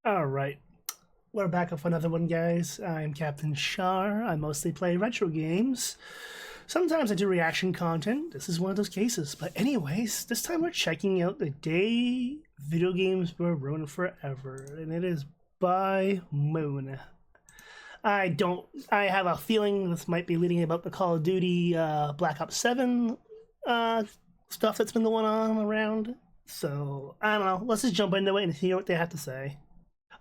All right, we're back up for another one, guys. I'm Captain Shar. I mostly play retro games. Sometimes I do reaction content. This is one of those cases. But anyways, this time we're checking out the day video games were ruined forever, and it is by Moon. I have a feeling this might be leading about the Call of Duty Black Ops 7 stuff that's been going on around. So, I don't know. Let's just jump into it and hear what they have to say.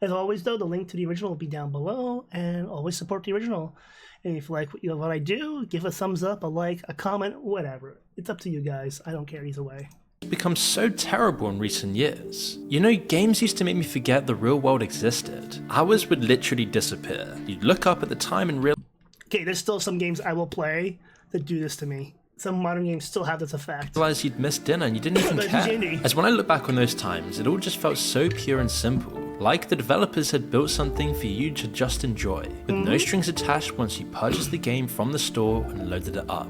As always, though, the link to the original will be down below, and always support the original. And if you like what I do, give a thumbs up, a like, a comment, whatever. It's up to you guys. I don't care either way. It's become so terrible in recent years. You know, games used to make me forget the real world existed. Hours would literally disappear. You'd look up at the time and realize Okay, there's still some games I will play that do this to me. Some modern games still have this effect. you'd missed dinner and you didn't even care. As when I look back on those times, it all just felt so pure and simple. Like the developers had built something for you to just enjoy, with no strings attached once you purchased the game from the store and loaded it up.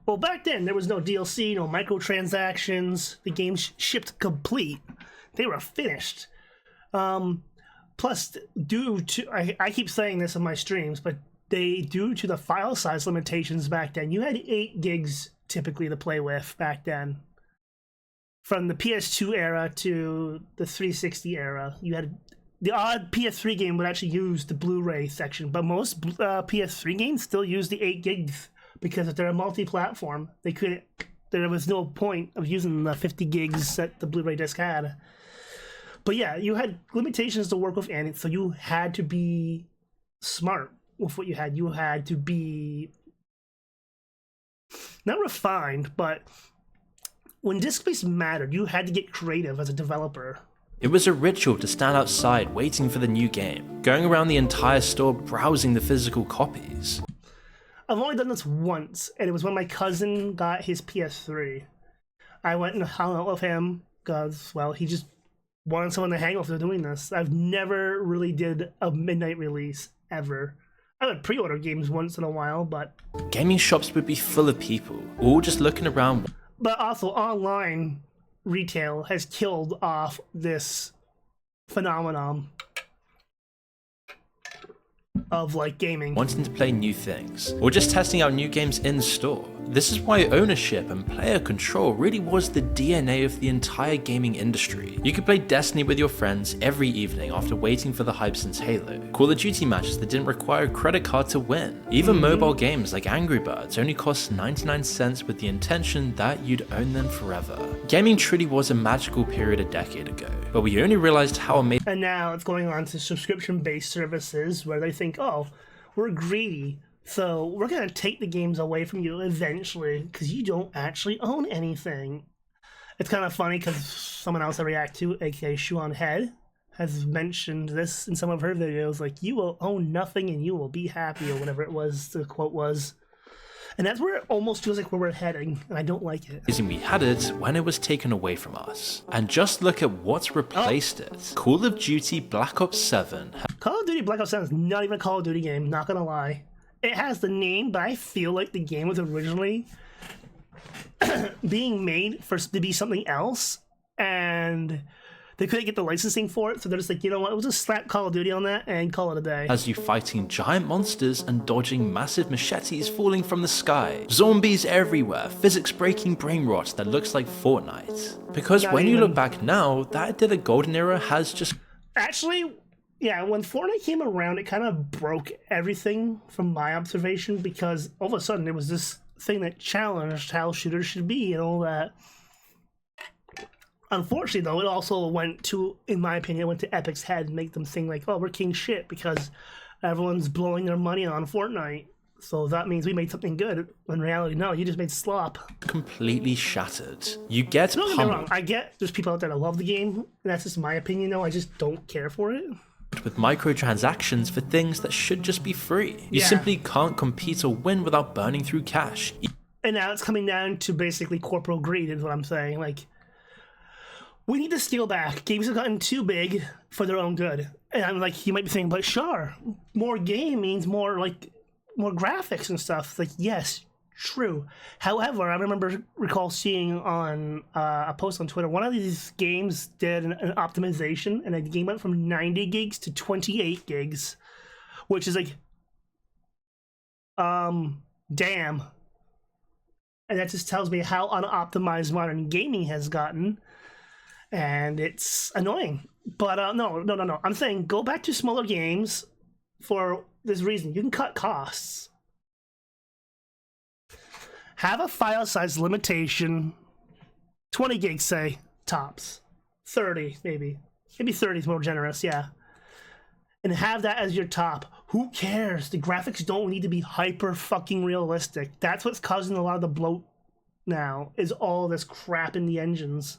Well, back then, there was no DLC, no microtransactions. The games shipped complete. They were finished. Plus, due to... I keep saying this in my streams, but due to the file size limitations back then, you had 8 gigs typically to play with back then. From the PS2 era to the 360 era, you had... The odd PS3 game would actually use the Blu-ray section, but most PS3 games still use the 8 gigs because if they're a multi-platform, they couldn't. There was no point of using the 50 gigs that the Blu-ray disc had. But yeah, you had limitations to work with, and so you had to be smart with what you had. You had to be not refined, but when disc space mattered, you had to get creative as a developer. It was a ritual to stand outside waiting for the new game, going around the entire store browsing the physical copies. I've only done this once, and it was when my cousin got his PS3. I went and hung out with him because, well, he just wanted someone to hang out with doing this. I've never really did a midnight release, ever. I would pre-order games once in a while, but... Gaming shops would be full of people, all just looking around. But also, online retail has killed off this phenomenon of like gaming. Wanting to play new things, or just testing out new games in store. This is why ownership and player control really was the DNA of the entire gaming industry. You could play Destiny with your friends every evening after waiting for the hype since Halo. Call of Duty matches that didn't require a credit card to win. Even mobile games like Angry Birds only cost 99 cents with the intention that you'd own them forever. Gaming truly was a magical period a decade ago, but we only realized how amazing. And now it's going on to subscription-based services where they think, oh, we're greedy, so we're going to take the games away from you eventually because you don't actually own anything. It's kind of funny because someone else I react to, aka Shuan Head, has mentioned this in some of her videos, like, you will own nothing and you will be happy, or whatever it was, the quote was. And that's where it almost feels like where we're heading, and I don't like it. We had it when it was taken away from us. And just look at what's replaced it. Call of Duty Black Ops 7. Call of Duty Black Ops 7 is not even a Call of Duty game, not gonna lie. It has the name, but I feel like the game was originally being made to be something else, and they couldn't get the licensing for it, so they're just like, you know what, we'll just slap Call of Duty on that and call it a day. As you fighting giant monsters and dodging massive machetes falling from the sky. Zombies everywhere, physics-breaking brain rot that looks like Fortnite. Because when you look back now, that did a golden era has just... Actually, yeah, when Fortnite came around, it kind of broke everything from my observation, because all of a sudden there was this thing that challenged how shooters should be and all that. Unfortunately, though, it also went to, in my opinion, it went to Epic's head and make them think like, oh, we're king shit because everyone's blowing their money on Fortnite. So that means we made something good. When in reality, no, you just made slop. Completely shattered. You get Don't get me wrong, I get there's people out there that love the game. That's just my opinion, though. I just don't care for it. With microtransactions for things that should just be free. You simply can't compete or win without burning through cash. And now it's coming down to basically corporal greed is what I'm saying. Like, we need to scale back. Games have gotten too big for their own good. And I'm like, you might be thinking, but sure, more game means more graphics and stuff. Like, yes, true. However, I recall seeing on a post on Twitter, one of these games did an optimization, and the game went from 90 gigs to 28 gigs, which is like, damn. And that just tells me how unoptimized modern gaming has gotten, and it's annoying. But no. I'm saying go back to smaller games for this reason. You can cut costs. Have a file size limitation, 20 gigs, say, tops. 30, maybe. Maybe 30 is more generous, yeah. And have that as your top. Who cares? The graphics don't need to be hyper fucking realistic. That's what's causing a lot of the bloat now, is all this crap in the engines.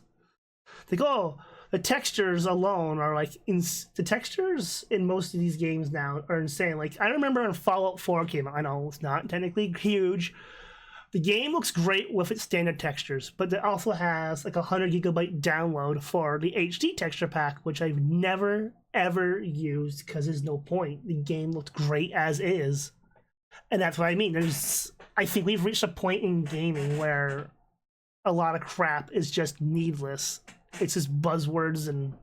They go, oh, the textures alone are like, the textures in most of these games now are insane. Like, I remember when Fallout 4 came out, I know it's not technically huge. The game looks great with its standard textures, but it also has like 100 gigabyte download for the HD texture pack, which I've never ever used because there's no point. The game looked great as is. And that's what I mean. I think we've reached a point in gaming where a lot of crap is just needless. It's just buzzwords and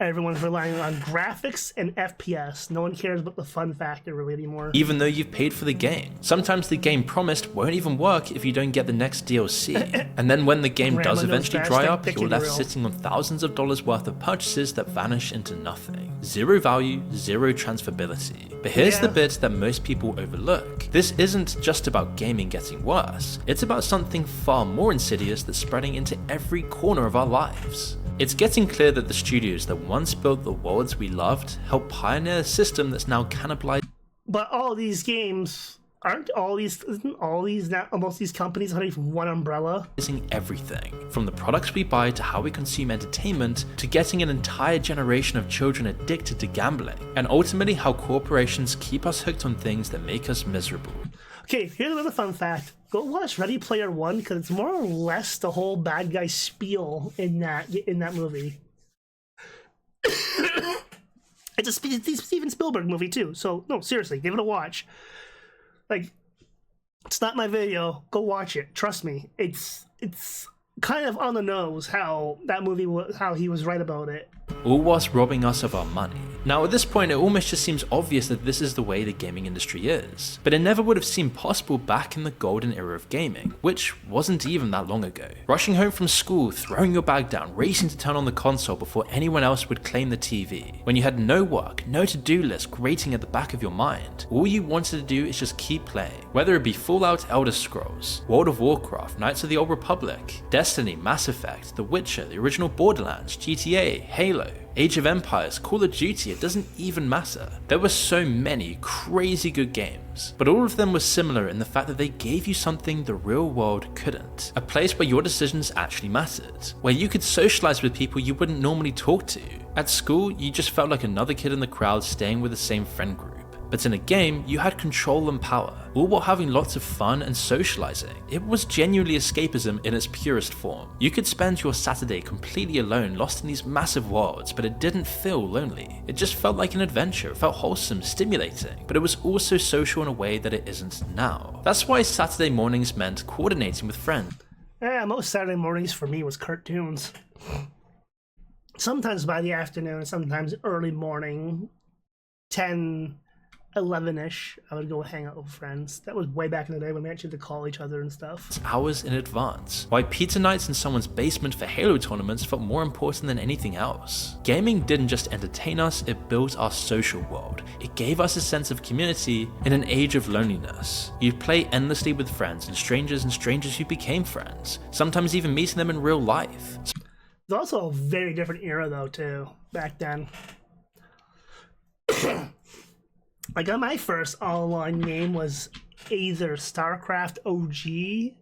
everyone's relying on graphics and FPS. No one cares about the fun factor really anymore. Even though you've paid for the game. Sometimes the game promised won't even work if you don't get the next DLC. And then when the game does eventually dry up, you're left sitting on thousands of dollars worth of purchases that vanish into nothing. Zero value, zero transferability. But here's the bit that most people overlook. This isn't just about gaming getting worse. It's about something far more insidious that's spreading into every corner of our lives. It's getting clear that the studios that once built the worlds we loved helped pioneer a system that's now cannibalized. But all these games most these companies underneath one umbrella? Everything. From the products we buy to how we consume entertainment to getting an entire generation of children addicted to gambling. And ultimately how corporations keep us hooked on things that make us miserable. Okay, here's another fun fact. Go watch Ready Player One because it's more or less the whole bad guy spiel in that movie. It's a Steven Spielberg movie too. So no, seriously, give it a watch. Like, it's not my video. Go watch it. Trust me. It's kind of on the nose how that movie was, how he was right about it. All whilst robbing us of our money. Now at this point it almost just seems obvious that this is the way the gaming industry is, but it never would have seemed possible back in the golden era of gaming, which wasn't even that long ago. Rushing home from school, throwing your bag down, racing to turn on the console before anyone else would claim the TV. When you had no work, no to-do list grating at the back of your mind, all you wanted to do is just keep playing. Whether it be Fallout, Elder Scrolls, World of Warcraft, Knights of the Old Republic, Destiny, Mass Effect, The Witcher, the original Borderlands, GTA, Halo, Age of Empires, Call of Duty, it doesn't even matter. There were so many crazy good games, but all of them were similar in the fact that they gave you something the real world couldn't. A place where your decisions actually mattered, where you could socialize with people you wouldn't normally talk to. At school, you just felt like another kid in the crowd staying with the same friend group. But in a game, you had control and power, all while having lots of fun and socializing. It was genuinely escapism in its purest form. You could spend your Saturday completely alone, lost in these massive worlds, but it didn't feel lonely. It just felt like an adventure, it felt wholesome, stimulating, but it was also social in a way that it isn't now. That's why Saturday mornings meant coordinating with friends. Yeah, most Saturday mornings for me was cartoons. Sometimes by the afternoon, sometimes early morning, 10, 11-ish, I would go hang out with friends. That was way back in the day when we actually had to call each other and stuff. Hours in advance. Why pizza nights in someone's basement for Halo tournaments felt more important than anything else. Gaming didn't just entertain us, it built our social world. It gave us a sense of community in an age of loneliness. You'd play endlessly with friends and strangers who became friends, sometimes even meeting them in real life. It's also a very different era though too, back then. Like my first online game was either StarCraft OG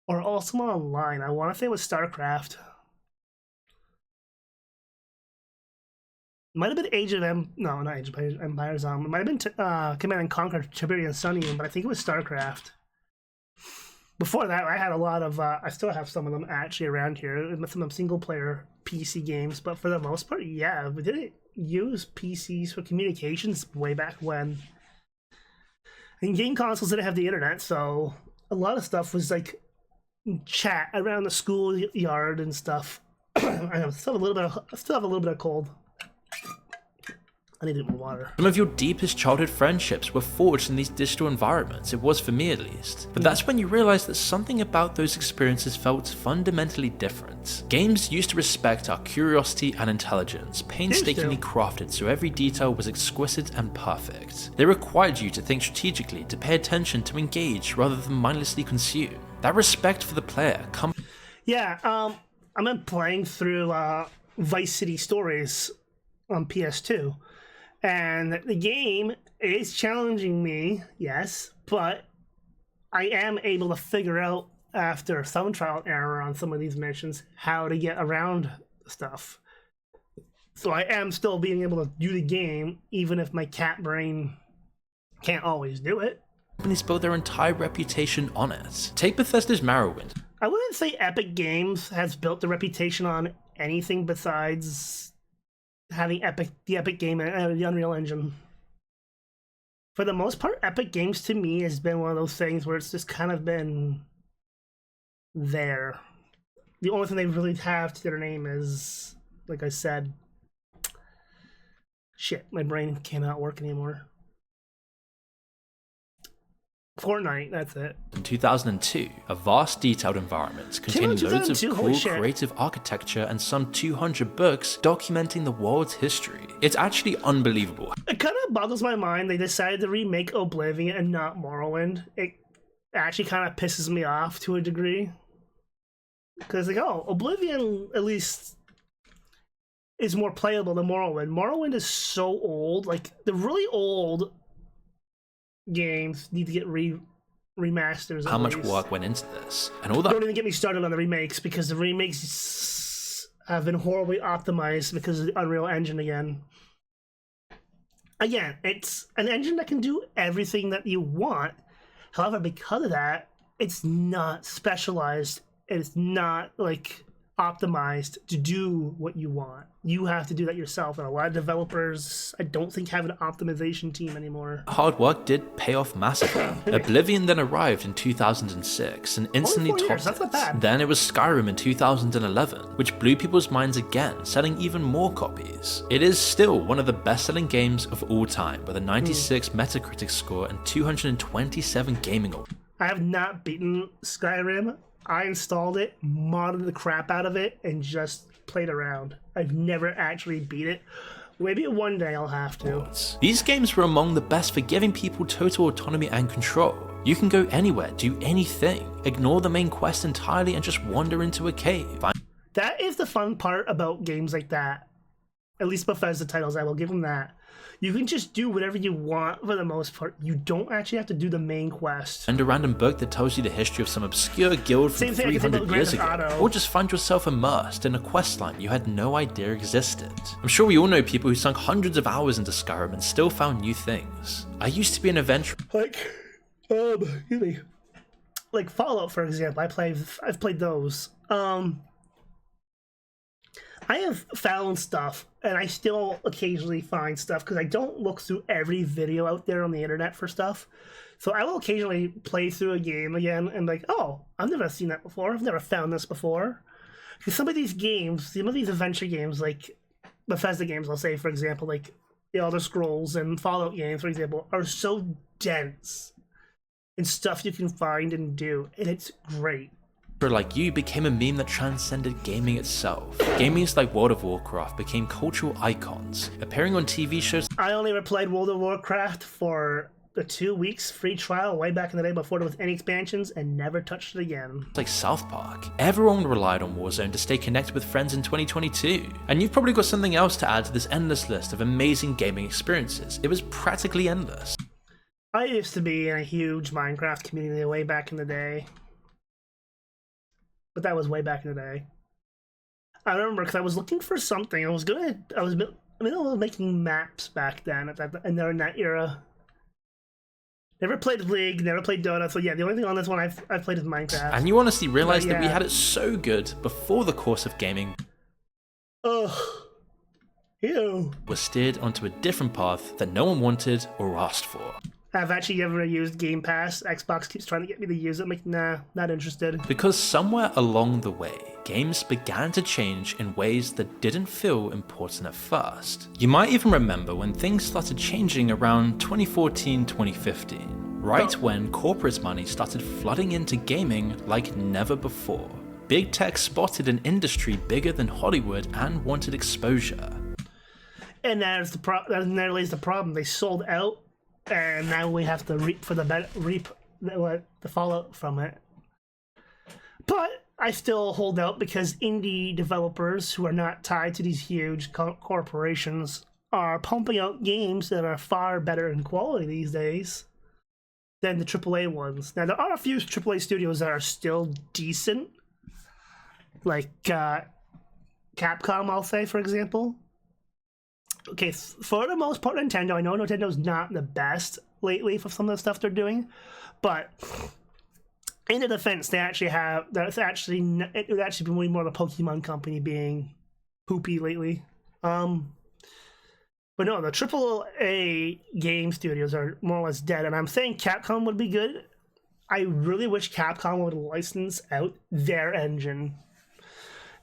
or Ultima Online. I want to say it was StarCraft. Might have been Age of Empires. It might have been Command and Conquer Tiberian Sun, but I think it was StarCraft. Before that, I had a lot of. I still have some of them actually around here. Some single-player PC games, but for the most part, yeah, we didn't use PCs for communications way back when. And game consoles didn't have the internet, so a lot of stuff was like chat around the schoolyard and stuff. I know, still have a little bit of cold. I need to get more water. Some of your deepest childhood friendships were forged in these digital environments, it was for me at least. But that's when you realize that something about those experiences felt fundamentally different. Games used to respect our curiosity and intelligence, painstakingly crafted so every detail was exquisite and perfect. They required you to think strategically, to pay attention, to engage rather than mindlessly consume. That respect for the player comes. Yeah, I've been playing through Vice City Stories on PS2. And the game is challenging me, yes, but I am able to figure out, after some trial and error on some of these missions, how to get around stuff. So I am still being able to do the game, even if my cat brain can't always do it. Companies built their entire reputation on it. Take Bethesda's Morrowind. I wouldn't say Epic Games has built the reputation on anything besides having the Epic game and the Unreal Engine. For the most part, Epic Games to me has been one of those things where it's just kind of been there. The only thing they really have to their name is, like I said, shit, my brain cannot work anymore. Fortnite, that's it. In 2002, a vast detailed environment containing loads of cool creative architecture and some 200 books documenting the world's history. It's actually unbelievable. It kind of boggles my mind they decided to remake Oblivion and not Morrowind. It actually kind of pisses me off to a degree. Because like, oh, Oblivion at least is more playable than Morrowind. Morrowind is so old, like the really old games need to get remasters. How much work went into this, and all that. Don't even get me started on the remakes, because the remakes have been horribly optimized because of the Unreal Engine again. Again, it's an engine that can do everything that you want. However, because of that, it's not specialized. It's not like optimized to do what you want. You have to do that yourself, and a lot of developers, I don't think, have an optimization team anymore. Hard work did pay off massively. Oblivion then arrived in 2006 and instantly topped it. Then it was Skyrim in 2011, which blew people's minds again, selling even more copies. It is still one of the best-selling games of all time, with a 96 Metacritic score and 227 gaming awards. I have not beaten Skyrim. I installed it, modded the crap out of it, and just played around. I've never actually beat it. Maybe one day I'll have to. These games were among the best for giving people total autonomy and control. You can go anywhere, do anything, ignore the main quest entirely, and just wander into a cave. That is the fun part about games like that. At least Bethesda titles, I will give them that. You can just do whatever you want for the most part. You don't actually have to do the main quest. And a random book that tells you the history of some obscure guild from 300 years ago. Or just find yourself immersed in a questline you had no idea existed. I'm sure we all know people who sunk hundreds of hours into Skyrim and still found new things. I used to be an adventurer. Like Fallout, for example. I've played those. I have found stuff, and I still occasionally find stuff, because I don't look through every video out there on the internet for stuff. So I will occasionally play through a game again and like, oh, I've never seen that before. I've never found this before. Because some of these games, some of these adventure games, like Bethesda games, I'll say, for example, like the Elder Scrolls and Fallout games, for example, are so dense in stuff you can find and do, and it's great. Like you became a meme that transcended gaming itself. Gamers like World of Warcraft became cultural icons, appearing on TV shows. I only ever played World of Warcraft for the 2 weeks free trial way back in the day before there was any expansions, and never touched it again. Like South Park. Everyone relied on Warzone to stay connected with friends in 2022. And you've probably got something else to add to this endless list of amazing gaming experiences. It was practically endless. I used to be in a huge Minecraft community way back in the day. But that was way back in the day. I remember because I was looking for something. I was making maps back then in that era. Never played League, never played Dota, so yeah, the only thing on this one I've played is Minecraft. And you honestly realized that we had it so good before the course of gaming. Ugh. Ew. Was steered onto a different path that no one wanted or asked for. I've actually never used Game Pass. Xbox keeps trying to get me to use it. I'm like, nah, not interested. Because somewhere along the way, games began to change in ways that didn't feel important at first. You might even remember when things started changing around 2014-2015, right when corporate money started flooding into gaming like never before. Big tech spotted an industry bigger than Hollywood and wanted exposure. And there's there lays the problem. They sold out, and now we have to reap the fallout from it. But I still hold out because indie developers who are not tied to these huge corporations are pumping out games that are far better in quality these days than the AAA ones. Now, there are a few AAA studios that are still decent, like Capcom, I'll say, for example. Okay, for the most part, Nintendo, I know Nintendo's not the best lately for some of the stuff they're doing, but in the defense, it would actually be way more the Pokemon Company being poopy lately. But no, the AAA game studios are more or less dead, and I'm saying Capcom would be good. I really wish Capcom would license out their engine.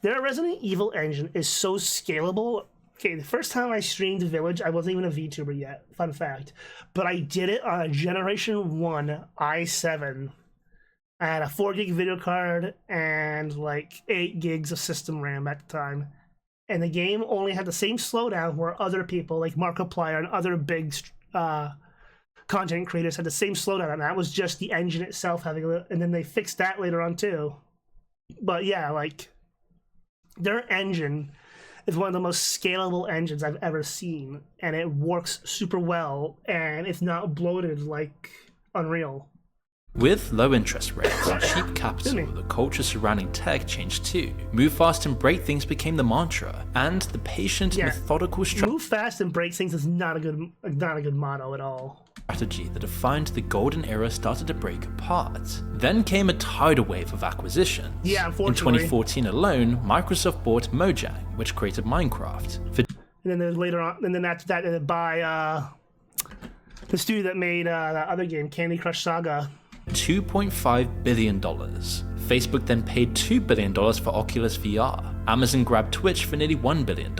Their Resident Evil engine is so scalable. Okay, the first time I streamed Village, I wasn't even a VTuber yet, fun fact. But I did it on a Generation 1 i7. I had a 4 gig video card and like 8 gigs of system RAM at the time. And the game only had the same slowdown where other people like Markiplier and other big content creators had the same slowdown. And that was just the engine itself having a little, and then they fixed that later on too. But yeah, like their engine is one of the most scalable engines I've ever seen, and it works super well, and it's not bloated like Unreal. With low interest rates and cheap capital, the culture surrounding tech changed too. Move fast and break things became the mantra, and the patient, methodical move fast and break things is not a good motto at all. Strategy that defined the golden era started to break apart. Then came a tidal wave of acquisitions. Yeah, unfortunately. In 2014 alone, Microsoft bought Mojang, which created Minecraft. And then later on, and then after that, they buy the studio that made that other game, Candy Crush Saga. $2.5 billion. Facebook then paid $2 billion for Oculus VR. Amazon grabbed Twitch for nearly $1 billion.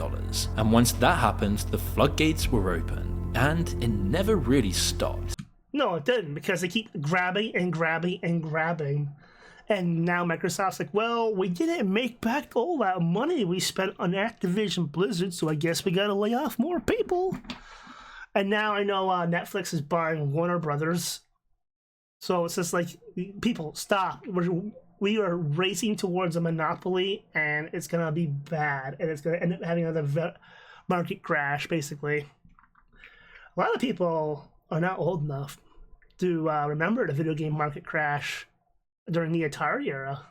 And once that happened, the floodgates were open. And it never really stopped. No, it didn't, because they keep grabbing and grabbing and grabbing. And now Microsoft's like, well, we didn't make back all that money we spent on Activision Blizzard, so I guess we gotta lay off more people. And now I know Netflix is buying Warner Brothers. So it's just like, people, stop. We are racing towards a monopoly, and it's gonna be bad, and it's gonna end up having another market crash, basically. A lot of people are not old enough to remember the video game market crash during the Atari era.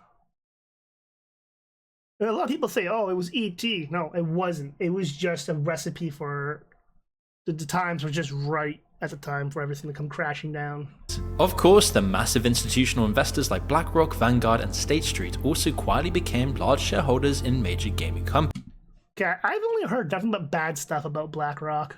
And a lot of people say, oh, it was E.T. No, it wasn't. It was just a recipe for the times were just right at the time for everything to come crashing down. Of course, the massive institutional investors like BlackRock, Vanguard, and State Street also quietly became large shareholders in major gaming companies. Okay, I've only heard nothing but bad stuff about BlackRock.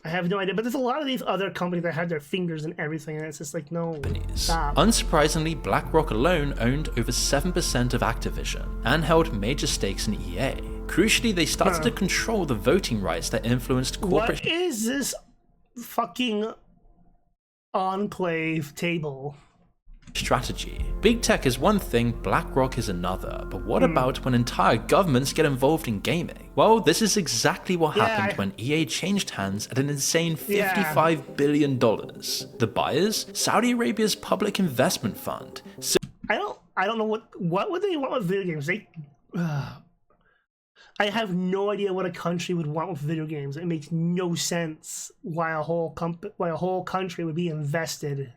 I have no idea, but there's a lot of these other companies that have their fingers in everything, and it's just like, no, stop. Unsurprisingly, BlackRock alone owned over 7% of Activision and held major stakes in EA. Crucially, they started to control the voting rights that influenced corporate... What is this fucking enclave table? Strategy. Big tech is one thing, BlackRock is another, but what about when entire governments get involved in gaming? Well, this is exactly what happened when EA changed hands at an insane $55 billion. The buyers? Saudi Arabia's Public Investment Fund. I don't know what would they want with video games? I have no idea what a country would want with video games. It makes no sense why a whole country would be invested.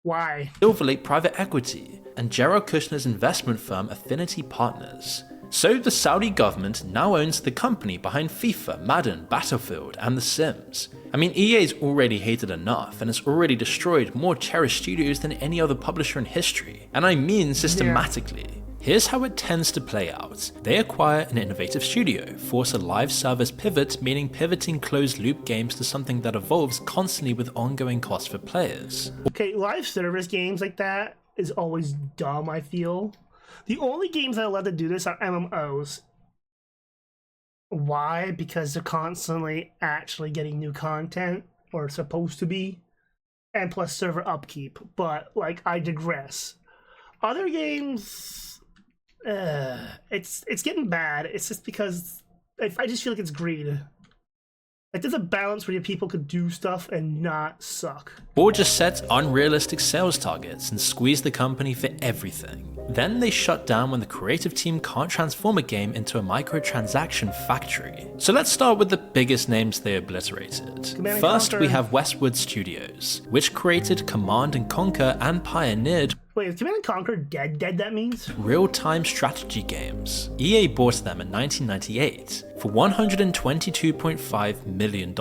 Why? Silver Lake Private Equity and Jared Kushner's investment firm Affinity Partners. So the Saudi government now owns the company behind FIFA, Madden, Battlefield, and The Sims. I mean, EA's already hated enough and has already destroyed more cherished studios than any other publisher in history. And I mean systematically. Here's how it tends to play out. They acquire an innovative studio, force a live service pivot, meaning pivoting closed loop games to something that evolves constantly with ongoing costs for players. Okay, live service games like that is always dumb, I feel. The only games that are allowed to do this are MMOs. Why? Because they're constantly actually getting new content, or supposed to be, and plus server upkeep. But, like, I digress. Other games, it's getting bad. It's just because I just feel like it's greed. Like, there's a balance where people could do stuff and not suck. Or just set unrealistic sales targets and squeeze the company for everything. Then they shut down when the creative team can't transform a game into a microtransaction factory. So let's start with the biggest names they obliterated. First, we have Westwood Studios, which created Command & Conquer and pioneered Wait, is Command & Conquer dead that means? real-time strategy games. EA bought them in 1998 for $122.5 million.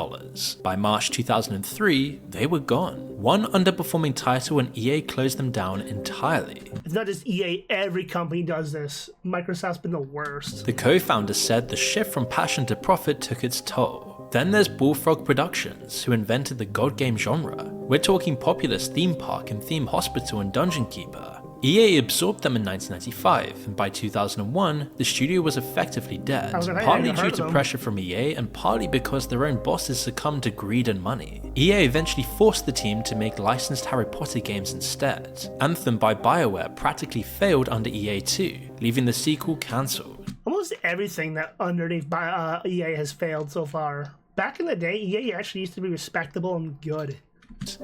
By March 2003, they were gone. One underperforming title and EA closed them down entirely. It's not just EA, every company does this. Microsoft's been the worst. The co-founder said the shift from passion to profit took its toll. Then there's Bullfrog Productions, who invented the god game genre. We're talking Populous Theme Park and Theme Hospital and Dungeon Keeper. EA absorbed them in 1995, and by 2001, the studio was effectively dead, partly due to pressure from EA and partly because their own bosses succumbed to greed and money. EA eventually forced the team to make licensed Harry Potter games instead. Anthem by BioWare practically failed under EA too, leaving the sequel cancelled. Almost everything that underneath EA has failed so far. Back in the day, EA actually used to be respectable and good.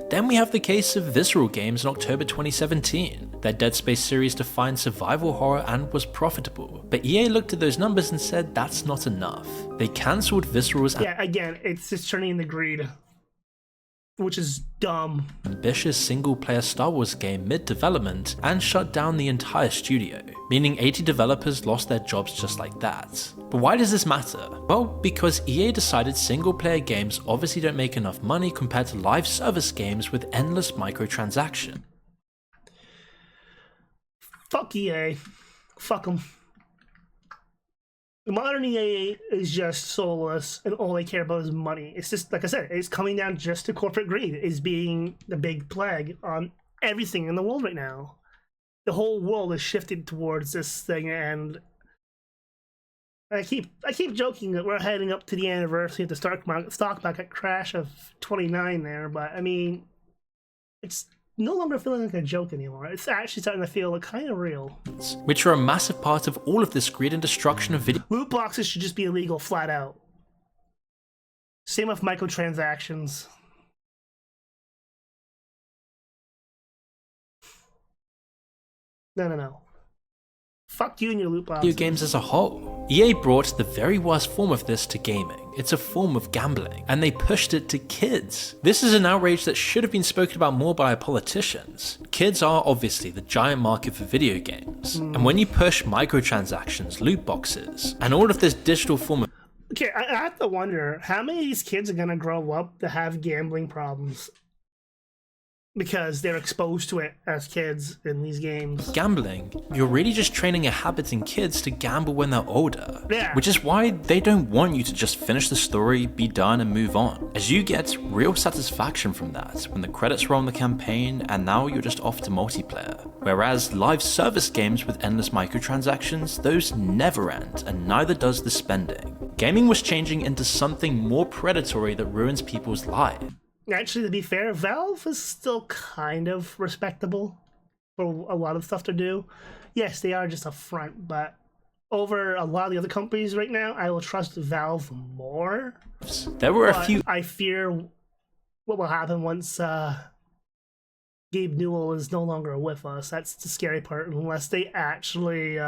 Then we have the case of Visceral Games in October 2017. Their Dead Space series defined survival horror and was profitable, but EA looked at those numbers and said that's not enough. They cancelled Visceral's again, it's just turning into greed, which is dumb. Ambitious single-player Star Wars game mid-development and shut down the entire studio, meaning 80 developers lost their jobs just like that. But why does this matter? Well, because EA decided single-player games obviously don't make enough money compared to live service games with endless microtransactions. Fuck EA. Fuck them. The modern EA is just soulless, and all they care about is money. It's just, like I said, it's coming down just to corporate greed is being the big plague on everything in the world right now. The whole world is shifted towards this thing, and I keep joking that we're heading up to the anniversary of the stock market crash of 29 there, but I mean, it's no longer feeling like a joke anymore. It's actually starting to feel kind of real. Which are a massive part of all of this greed and destruction of video. Loot boxes should just be illegal flat out. Same with microtransactions. No. Fuck you and your loot boxes. Video games as a whole. EA brought the very worst form of this to gaming. It's a form of gambling, and they pushed it to kids. This is an outrage that should have been spoken about more by our politicians. Kids are obviously the giant market for video games, and when you push microtransactions, loot boxes, and all of this digital form of Okay, I have to wonder, how many of these kids are gonna grow up to have gambling problems? Because they're exposed to it as kids in these games. Gambling, you're really just training a habit in kids to gamble when they're older. Yeah. Which is why they don't want you to just finish the story, be done, and move on. As you get real satisfaction from that when the credits roll on the campaign and now you're just off to multiplayer. Whereas live service games with endless microtransactions, those never end, and neither does the spending. Gaming was changing into something more predatory that ruins people's lives. Actually, to be fair, Valve is still kind of respectable for a lot of stuff to do. Yes, they are just a front, but over a lot of the other companies right now, I will trust Valve more. There were a few. I fear what will happen once Gabe Newell is no longer with us. That's the scary part, unless they actually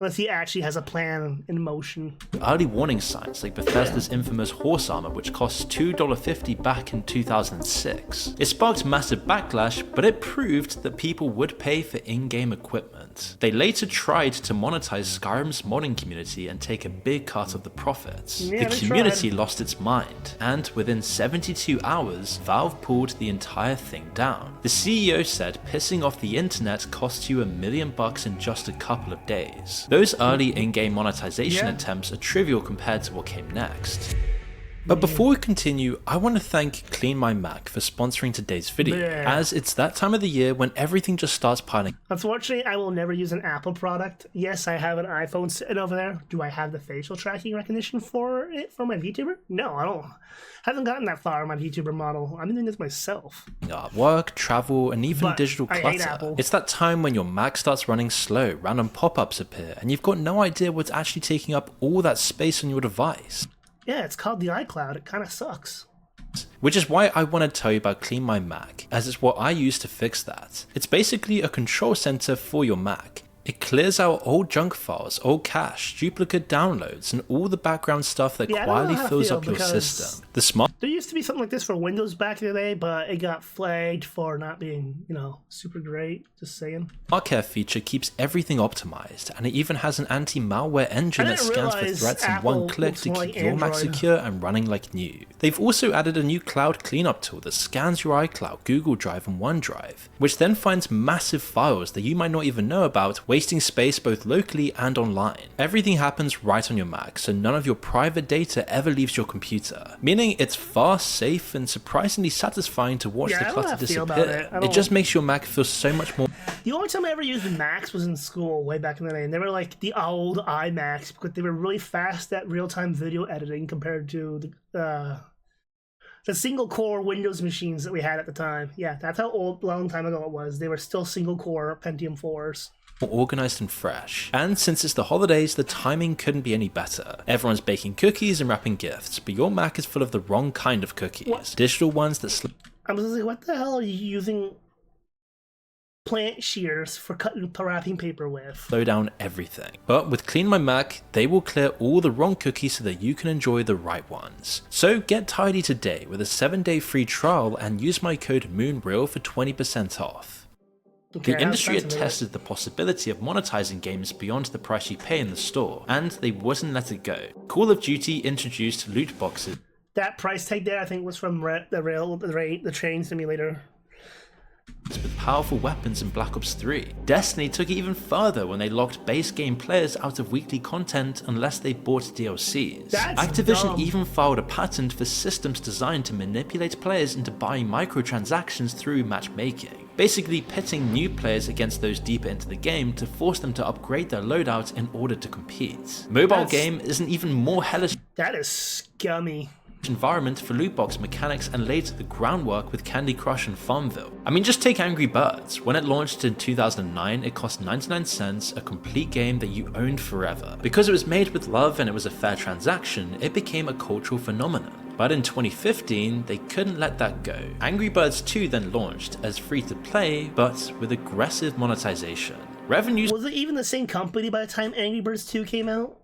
Unless he actually has a plan in motion. Early warning signs like Bethesda's infamous horse armor, which cost $2.50 back in 2006. It sparked massive backlash, but it proved that people would pay for in-game equipment. They later tried to monetize Skyrim's modding community and take a big cut of the profits. Yeah, The community lost its mind, and within 72 hours, Valve pulled the entire thing down. The CEO said pissing off the internet cost you $1 million in just a couple of days. Those early in-game monetization attempts are trivial compared to what came next. But before we continue, I want to thank Clean My Mac for sponsoring today's video, as it's that time of the year when everything just starts piling. Unfortunately, I will never use an Apple product. Yes, I have an iPhone sitting over there. Do I have the facial tracking recognition for it for my VTuber? No, I don't. Haven't gotten that far on my VTuber model. I'm doing this myself. Work, travel, and even digital I hate clutter. Apple. It's that time when your Mac starts running slow, random pop-ups appear, and you've got no idea what's actually taking up all that space on your device. Yeah, it's called the iCloud. It kind of sucks. Which is why I want to tell you about Clean My Mac, as it's what I use to fix that. It's basically a control center for your Mac. It clears out old junk files, old cache, duplicate downloads, and all the background stuff that quietly fills up your system. The smart There used to be something like this for Windows back in the day, but it got flagged for not being, super great. Just saying. Care feature keeps everything optimized, and it even has an anti-malware engine that scans for threats in one click to keep your Mac secure and running like new. They've also added a new cloud cleanup tool that scans your iCloud, Google Drive, and OneDrive, which then finds massive files that you might not even know about, wasting space both locally and online. Everything happens right on your Mac, so none of your private data ever leaves your computer, meaning it's fast, safe, and surprisingly satisfying to watch the clutter disappear. It just makes your Mac feel so much more. The only time I ever used Macs was in school way back in the day, and they were like the old iMacs because they were really fast at real-time video editing compared to the single-core Windows machines that we had at the time. Yeah, that's how long time ago it was. They were still single-core Pentium 4s. More organized and fresh. And since it's the holidays, the timing couldn't be any better. Everyone's baking cookies and wrapping gifts, but your Mac is full of the wrong kind of cookies. What? Digital ones that slip. I was like, what the hell are you using plant shears for wrapping paper with? Slow down everything. But with Clean My Mac, they will clear all the wrong cookies so that you can enjoy the right ones. So get tidy today with a 7-day free trial and use my code MOONREAL for 20% off. Okay, The industry had tested the possibility of monetizing games beyond the price you pay in the store, and they wouldn't let it go. Call of Duty introduced loot boxes. That price tag there, I think, was from the train simulator. With powerful weapons in Black Ops 3. Destiny took it even further when they locked base game players out of weekly content unless they bought DLCs. That's Activision dumb. even filed a patent for systems designed to manipulate players into buying microtransactions through matchmaking, basically pitting new players against those deeper into the game to force them to upgrade their loadout in order to compete. Mobile game is an even more hellish That is scummy. environment for loot box mechanics and laid the groundwork with Candy Crush and Farmville. I mean, just take Angry Birds. When it launched in 2009, it cost 99 cents, a complete game that you owned forever. Because it was made with love and it was a fair transaction, it became a cultural phenomenon. But in 2015, they couldn't let that go. Angry Birds 2 then launched as free-to-play, but with aggressive monetization. Revenues Was it even the same company by the time Angry Birds 2 came out?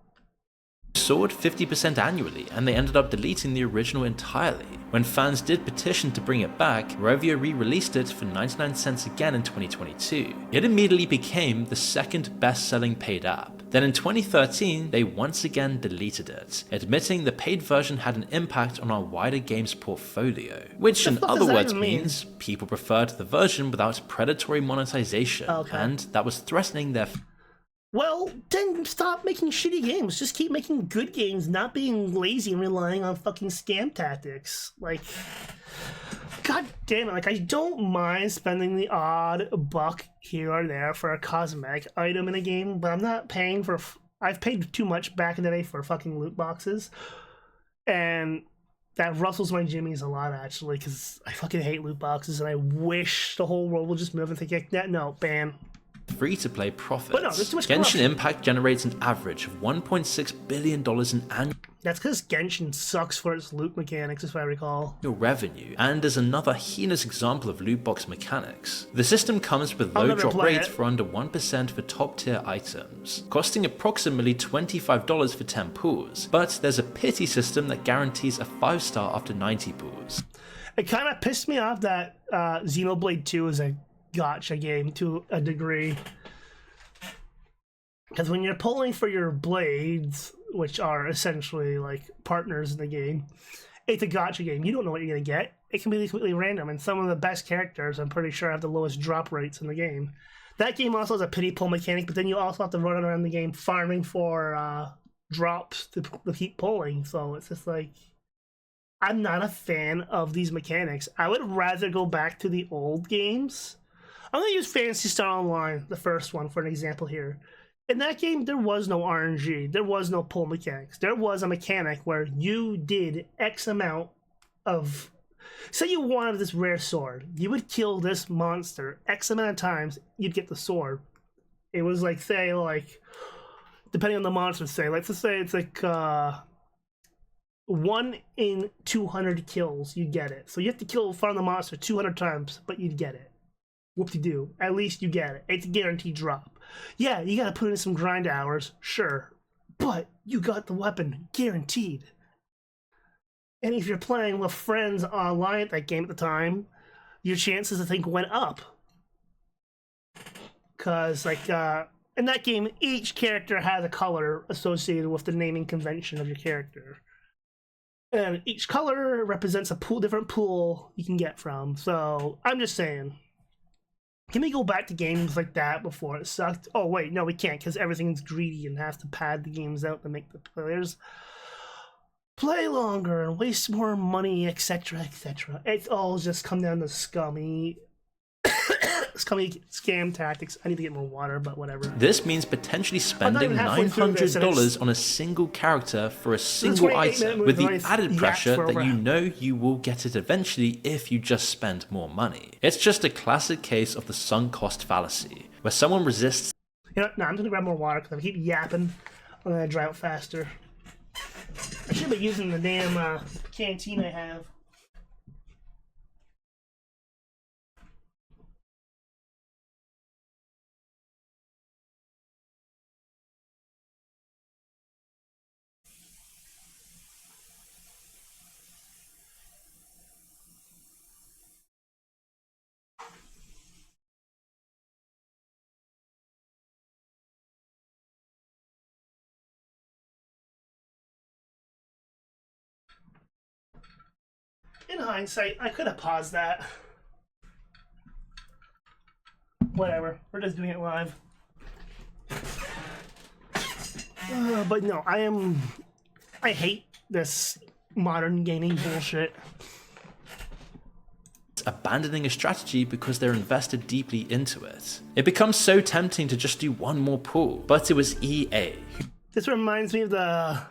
soared 50% annually, and they ended up deleting the original entirely. When fans did petition to bring it back, Rovio re-released it for 99 cents again in 2022. It immediately became the second best-selling paid app. Then in 2013, they once again deleted it, admitting the paid version had an impact on our wider games portfolio, which in other words means people preferred the version without predatory monetization, and that was threatening their Well, then stop making shitty games. Just keep making good games, not being lazy and relying on fucking scam tactics. Like, god damn it. Like, I don't mind spending the odd buck here or there for a cosmetic item in a game, but I'm not paying for... I've paid too much back in the day for fucking loot boxes. And that rustles my jimmies a lot, actually, because I fucking hate loot boxes, and I wish the whole world would just move and think, no, ban. free-to-play profits. But no, there's too much Genshin corruption. Impact generates an average of $1.6 billion in annual That's because Genshin sucks for its loot mechanics, if I recall. revenue, and is another heinous example of loot box mechanics. The system comes with low never drop play rates it. for under 1% for top-tier items, costing approximately $25 for 10 pulls, but there's a pity system that guarantees a 5-star after 90 pulls. It kind of pissed me off that Xenoblade 2 is a gacha game to a degree. Because when you're pulling for your blades, which are essentially like partners in the game, it's a gacha game. You don't know what you're going to get. It can be completely random, and some of the best characters, I'm pretty sure, have the lowest drop rates in the game. That game also has a pity pull mechanic, but then you also have to run around the game farming for drops to keep pulling, so it's just like... I'm not a fan of these mechanics. I would rather go back to the old games. I'm going to use Phantasy Star Online, the first one, for an example here. In that game, there was no RNG. There was no pull mechanics. There was a mechanic where you did X amount of... Say you wanted this rare sword. You would kill this monster X amount of times, you'd get the sword. It was like, say, like... Depending on the monster, say. Let's just say it's like... 1 in 200 kills, you get it. So you have to farm the monster 200 times, but you'd get it. Whoop-de-doo. At least you get it. It's a guaranteed drop. Yeah, you gotta put in some grind hours, sure. But you got the weapon, guaranteed. And if you're playing with friends online at that game at the time, your chances, I think, went up. Because, like, in that game, each character has a color associated with the naming convention of your character. And each color represents a different pool you can get from. So, I'm just saying. Can we go back to games like that before it sucked? Oh, wait, no, we can't, because everything's greedy and has to pad the games out to make the players play longer and waste more money, etc., etc. It's all just come down to scummy scam tactics. I need to get more water, but whatever. This means potentially spending even halfway through this, and $900 on a single character for a single 28 item, minute with the movie, added nice pressure for that you around. know you will get it eventually if you just spend more money. It's just a classic case of the sunk cost fallacy, where someone resists. You know, no, I'm gonna grab more water because I keep yapping. I'm gonna dry out faster. I should be using the damn canteen I have. In hindsight, I could have paused that. Whatever, we're just doing it live. But no, I hate this modern gaming bullshit. Abandoning a strategy because they're invested deeply into it. It becomes so tempting to just do one more pull, but it was EA. This reminds me of the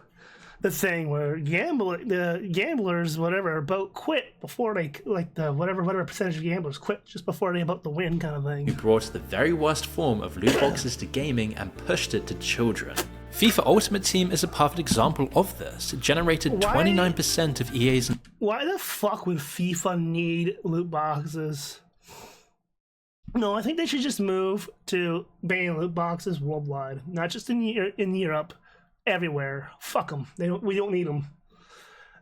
thing where the gamblers, whatever, about quit before they, like, the whatever percentage of gamblers quit just before they about to win kind of thing. Who brought the very worst form of loot boxes to gaming and pushed it to children. FIFA Ultimate Team is a perfect example of this. It generated 29% of EA's... Why the fuck would FIFA need loot boxes? No, I think they should just move to banning loot boxes worldwide, not just in Europe, everywhere. Fuck them. We don't need them.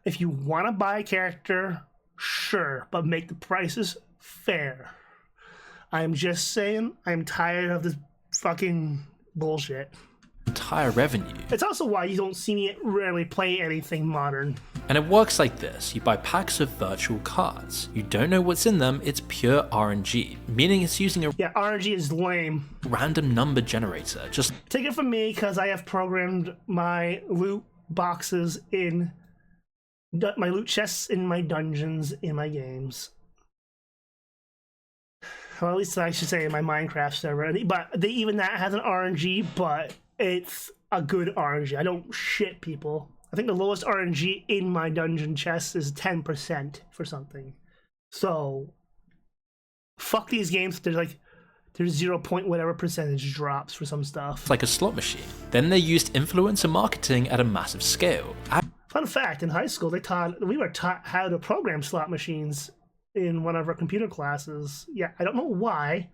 If you want to buy a character, sure, but make the prices fair. I'm just saying, I'm tired of this fucking bullshit. Entire revenue. It's also why you don't see me rarely play anything modern. And it works like this. You buy packs of virtual cards. You don't know what's in them, it's pure RNG, meaning it's using a Yeah, RNG is lame. random number generator. Just Take it from me, because I have programmed my loot boxes in my loot chests in my dungeons in my games. Well, at least I should say in my Minecraft server. But even that has an RNG, but it's a good RNG. I don't shit people. I think the lowest RNG in my dungeon chest is 10% for something. So, fuck these games. They're like there's 0 point whatever percentage drops for some stuff. like a slot machine. Then they used influencer marketing at a massive scale. Fun fact, in high school, we were taught how to program slot machines in one of our computer classes. Yeah, I don't know why,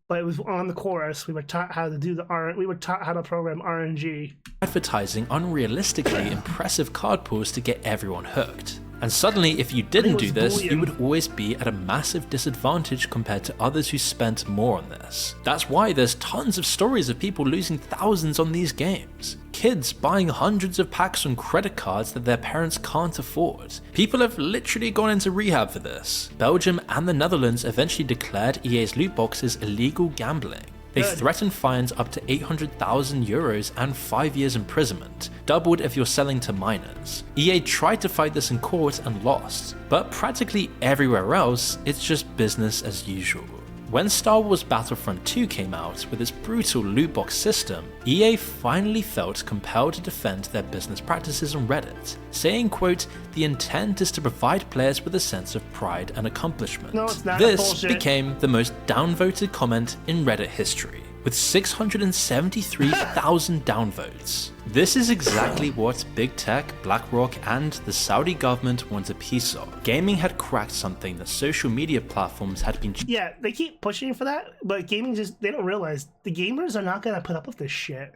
but it was on the course. We were taught how to we were taught how to program RNG. Advertising unrealistically impressive card pools to get everyone hooked. And suddenly, if you didn't do this, you would always be at a massive disadvantage compared to others who spent more on this. That's why there's tons of stories of people losing thousands on these games. Kids buying hundreds of packs on credit cards that their parents can't afford. People have literally gone into rehab for this. Belgium and the Netherlands eventually declared EA's loot boxes illegal gambling. They threatened fines up to 800,000 euros and 5 years imprisonment, doubled if you're selling to minors. EA tried to fight this in court and lost, but practically everywhere else, it's just business as usual. When Star Wars Battlefront 2 came out with its brutal loot box system, EA finally felt compelled to defend their business practices on Reddit, saying, quote, "The intent is to provide players with a sense of pride and accomplishment." No, it's not. This became the most downvoted comment in Reddit history, with 673,000 downvotes. This is exactly what Big Tech, BlackRock, and the Saudi government want a piece of. Gaming had cracked something that social media platforms had been. Yeah, they keep pushing for that, but gaming they don't realize the gamers are not gonna put up with this shit.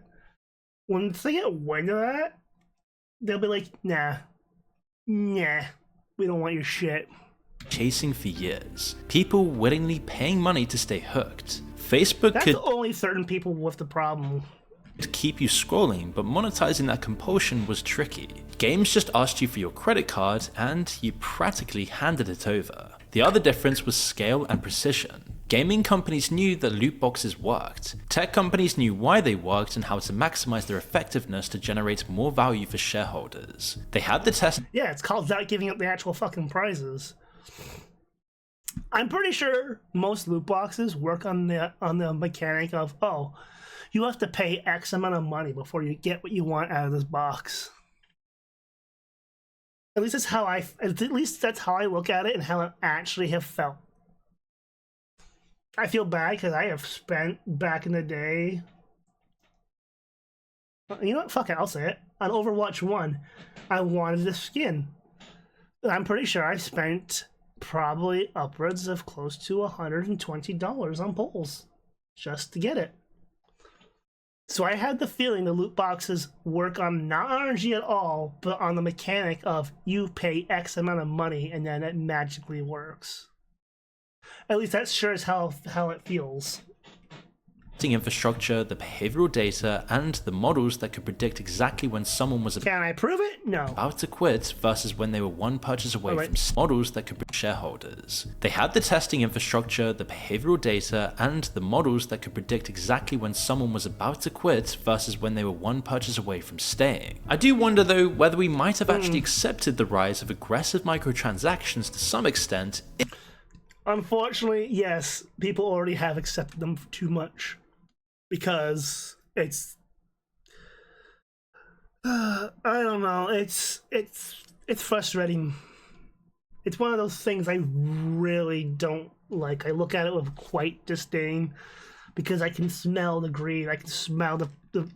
When they get wind of that, they'll be like, nah, we don't want your shit. Chasing for years. People willingly paying money to stay hooked. Facebook That's could only certain people with the problem. keep you scrolling, but monetizing that compulsion was tricky. Games just asked you for your credit card and you practically handed it over. The other difference was scale and precision. Gaming companies knew that loot boxes worked. Tech companies knew why they worked and how to maximize their effectiveness to generate more value for shareholders. They had the test. Yeah, it's called not giving up the actual fucking prizes. I'm pretty sure most loot boxes work on the mechanic of, oh, you have to pay X amount of money before you get what you want out of this box. At least that's how I look at it and how I actually have felt. I feel bad because I have spent back in the day. You know what? Fuck it, I'll say it. On Overwatch 1, I wanted the skin. I'm pretty sure I spent probably upwards of close to $120 on polls just to get it. So I had the feeling the loot boxes work on not RNG at all, but on the mechanic of you pay X amount of money and then it magically works. At least that's sure as how it feels. Infrastructure, the behavioral data, and the models that could predict exactly when someone was Can I prove it? No. about to quit versus when they were one purchase away from models that could be shareholders. They had the testing infrastructure, the behavioral data, and the models that could predict exactly when someone was about to quit versus when they were one purchase away from staying. I do wonder though whether we might have actually accepted the rise of aggressive microtransactions to some extent. Unfortunately, yes, people already have accepted them too much. Because it's I don't know, it's frustrating. It's one of those things I really don't like. I look at it with quite disdain because I can smell the greed. I can smell the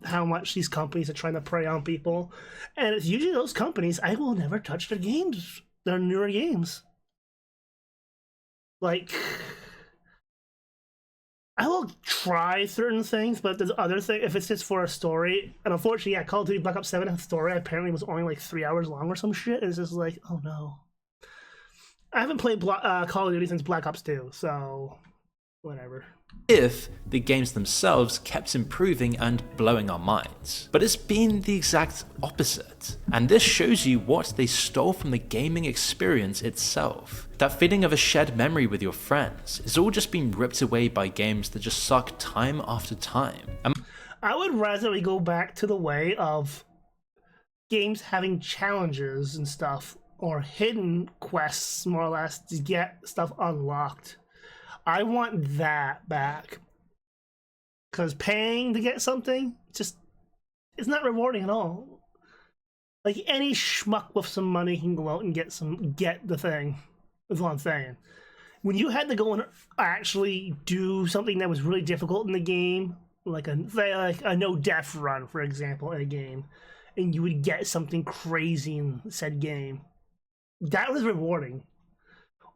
how much these companies are trying to prey on people, and it's usually those companies I will never touch their games, their newer games. Like, I will try certain things, but there's other things, if it's just for a story, and unfortunately, yeah, Call of Duty Black Ops 7 story apparently was only like 3 hours long or some shit, and it's just like, oh no. I haven't played Call of Duty since Black Ops 2, so whatever. If the games themselves kept improving and blowing our minds. But it's been the exact opposite. And this shows you what they stole from the gaming experience itself. That feeling of a shared memory with your friends is all just being ripped away by games that just suck time after time. I would rather we go back to the way of games having challenges and stuff, or hidden quests, more or less, to get stuff unlocked. I want that back. Because paying to get something, just, it's not rewarding at all. Like, any schmuck with some money can go out and get the thing. That's what I'm saying. when you had to go and actually do something that was really difficult in the game, like a no death run, for example, in a game, and you would get something crazy in said game, that was rewarding.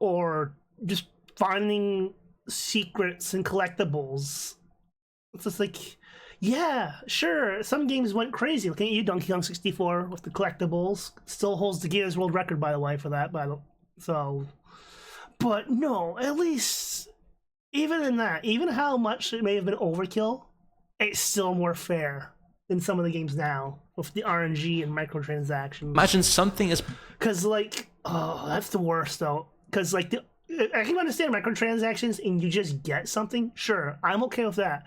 Or just finding secrets and collectibles. It's just like, yeah, sure, some games went crazy. Looking at you, Donkey Kong 64 with the collectibles. Still holds the Guinness World Record, by the way, for that. But no, at least, even in that, even how much it may have been overkill, it's still more fair than some of the games now with the RNG and microtransactions. Imagine something as... Because, like, oh, that's the worst, though. Because, like, I can understand microtransactions and you just get something. Sure, I'm okay with that.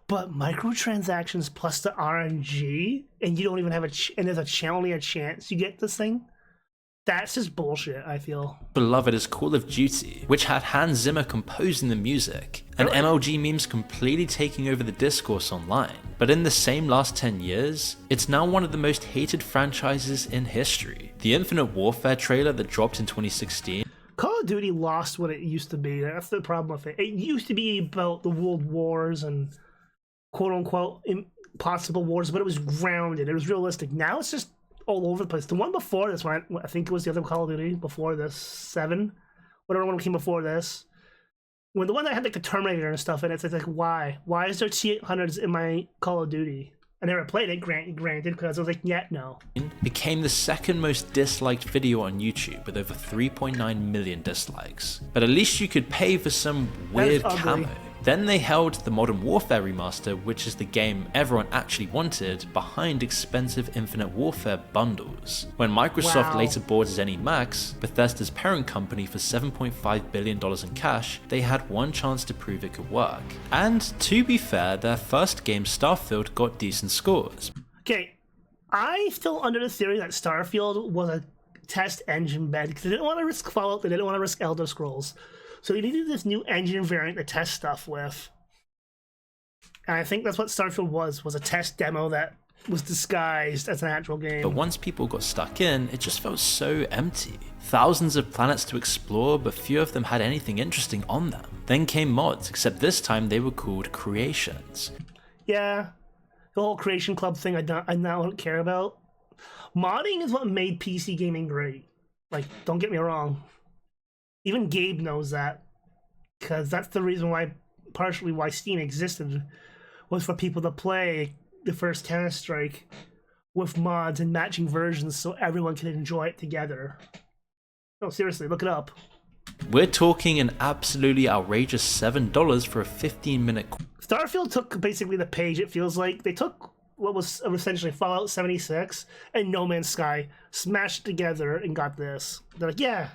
But microtransactions plus the RNG, and you don't even have and there's only a chance you get this thing? That's just bullshit, I feel. beloved as Call of Duty, which had Hans Zimmer composing the music, and MLG memes completely taking over the discourse online. But in the same last 10 years, it's now one of the most hated franchises in history. The Infinite Warfare trailer that dropped in 2016, Call of Duty lost what it used to be. That's the problem with it. It used to be about the world wars and quote-unquote impossible wars, but it was grounded. It was realistic. Now it's just all over the place. The one before this one, I think it was the other Call of Duty before this, 7, whatever one came before this. When the one that had like the Terminator and stuff in it, it's like, why? Why is there T-800s in my Call of Duty? I never played it, granted, because I was like, yeah, no. became the second most disliked video on YouTube with over 3.9 million dislikes. But at least you could pay for some weird camo. Then they held the Modern Warfare remaster, which is the game everyone actually wanted, behind expensive Infinite Warfare bundles. When Microsoft later bought ZeniMax, Bethesda's parent company, for $7.5 billion in cash, they had one chance to prove it could work. And to be fair, their first game, Starfield, got decent scores. Okay, I'm still under the theory that Starfield was a test engine bed, because they didn't want to risk Fallout, they didn't want to risk Elder Scrolls. So they needed this new engine variant to test stuff with. And I think that's what Starfield was a test demo that was disguised as an actual game. But once people got stuck in, it just felt so empty. Thousands of planets to explore, but few of them had anything interesting on them. Then came mods, except this time they were called creations. Yeah, the whole Creation Club thing I now don't care about. Modding is what made PC gaming great. Like, don't get me wrong. Even Gabe knows that, because that's the reason why, partially why Steam existed, was for people to play the first Counter-Strike with mods and matching versions so everyone can enjoy it together. No, seriously, look it up. We're talking an absolutely outrageous $7 for a 15-minute... Starfield took basically the page, it feels like. They took what was essentially Fallout 76 and No Man's Sky, smashed together, and got this. They're like, yeah.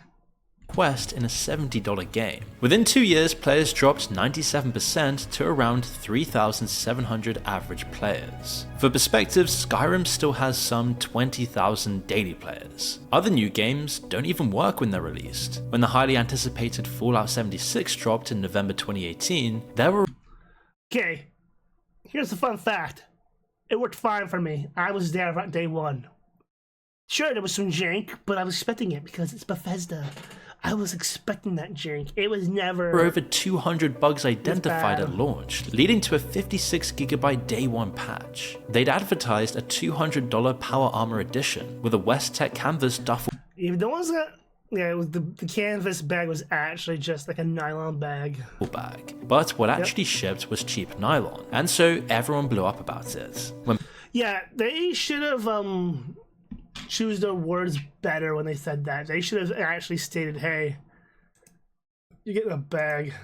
Quest in a $70 game. Within 2 years, players dropped 97% to around 3,700 average players. For perspective, Skyrim still has some 20,000 daily players. Other new games don't even work when they're released. When the highly anticipated Fallout 76 dropped in November 2018, there were... Okay, here's the fun fact. It worked fine for me. I was there about day one. Sure, there was some jank, but I was expecting it because it's Bethesda. I was expecting that jank. It was never... over 200 bugs identified at launch, leading to a 56GB day one patch. They'd advertised a $200 Power Armor edition with a West Tech canvas duffel Even the ones that... Yeah, it was the canvas bag was actually just like a nylon bag. But what actually shipped was cheap nylon, and so everyone blew up about it. Yeah, they should have choose their words better when they said that. They should have actually stated, hey, you get a bag.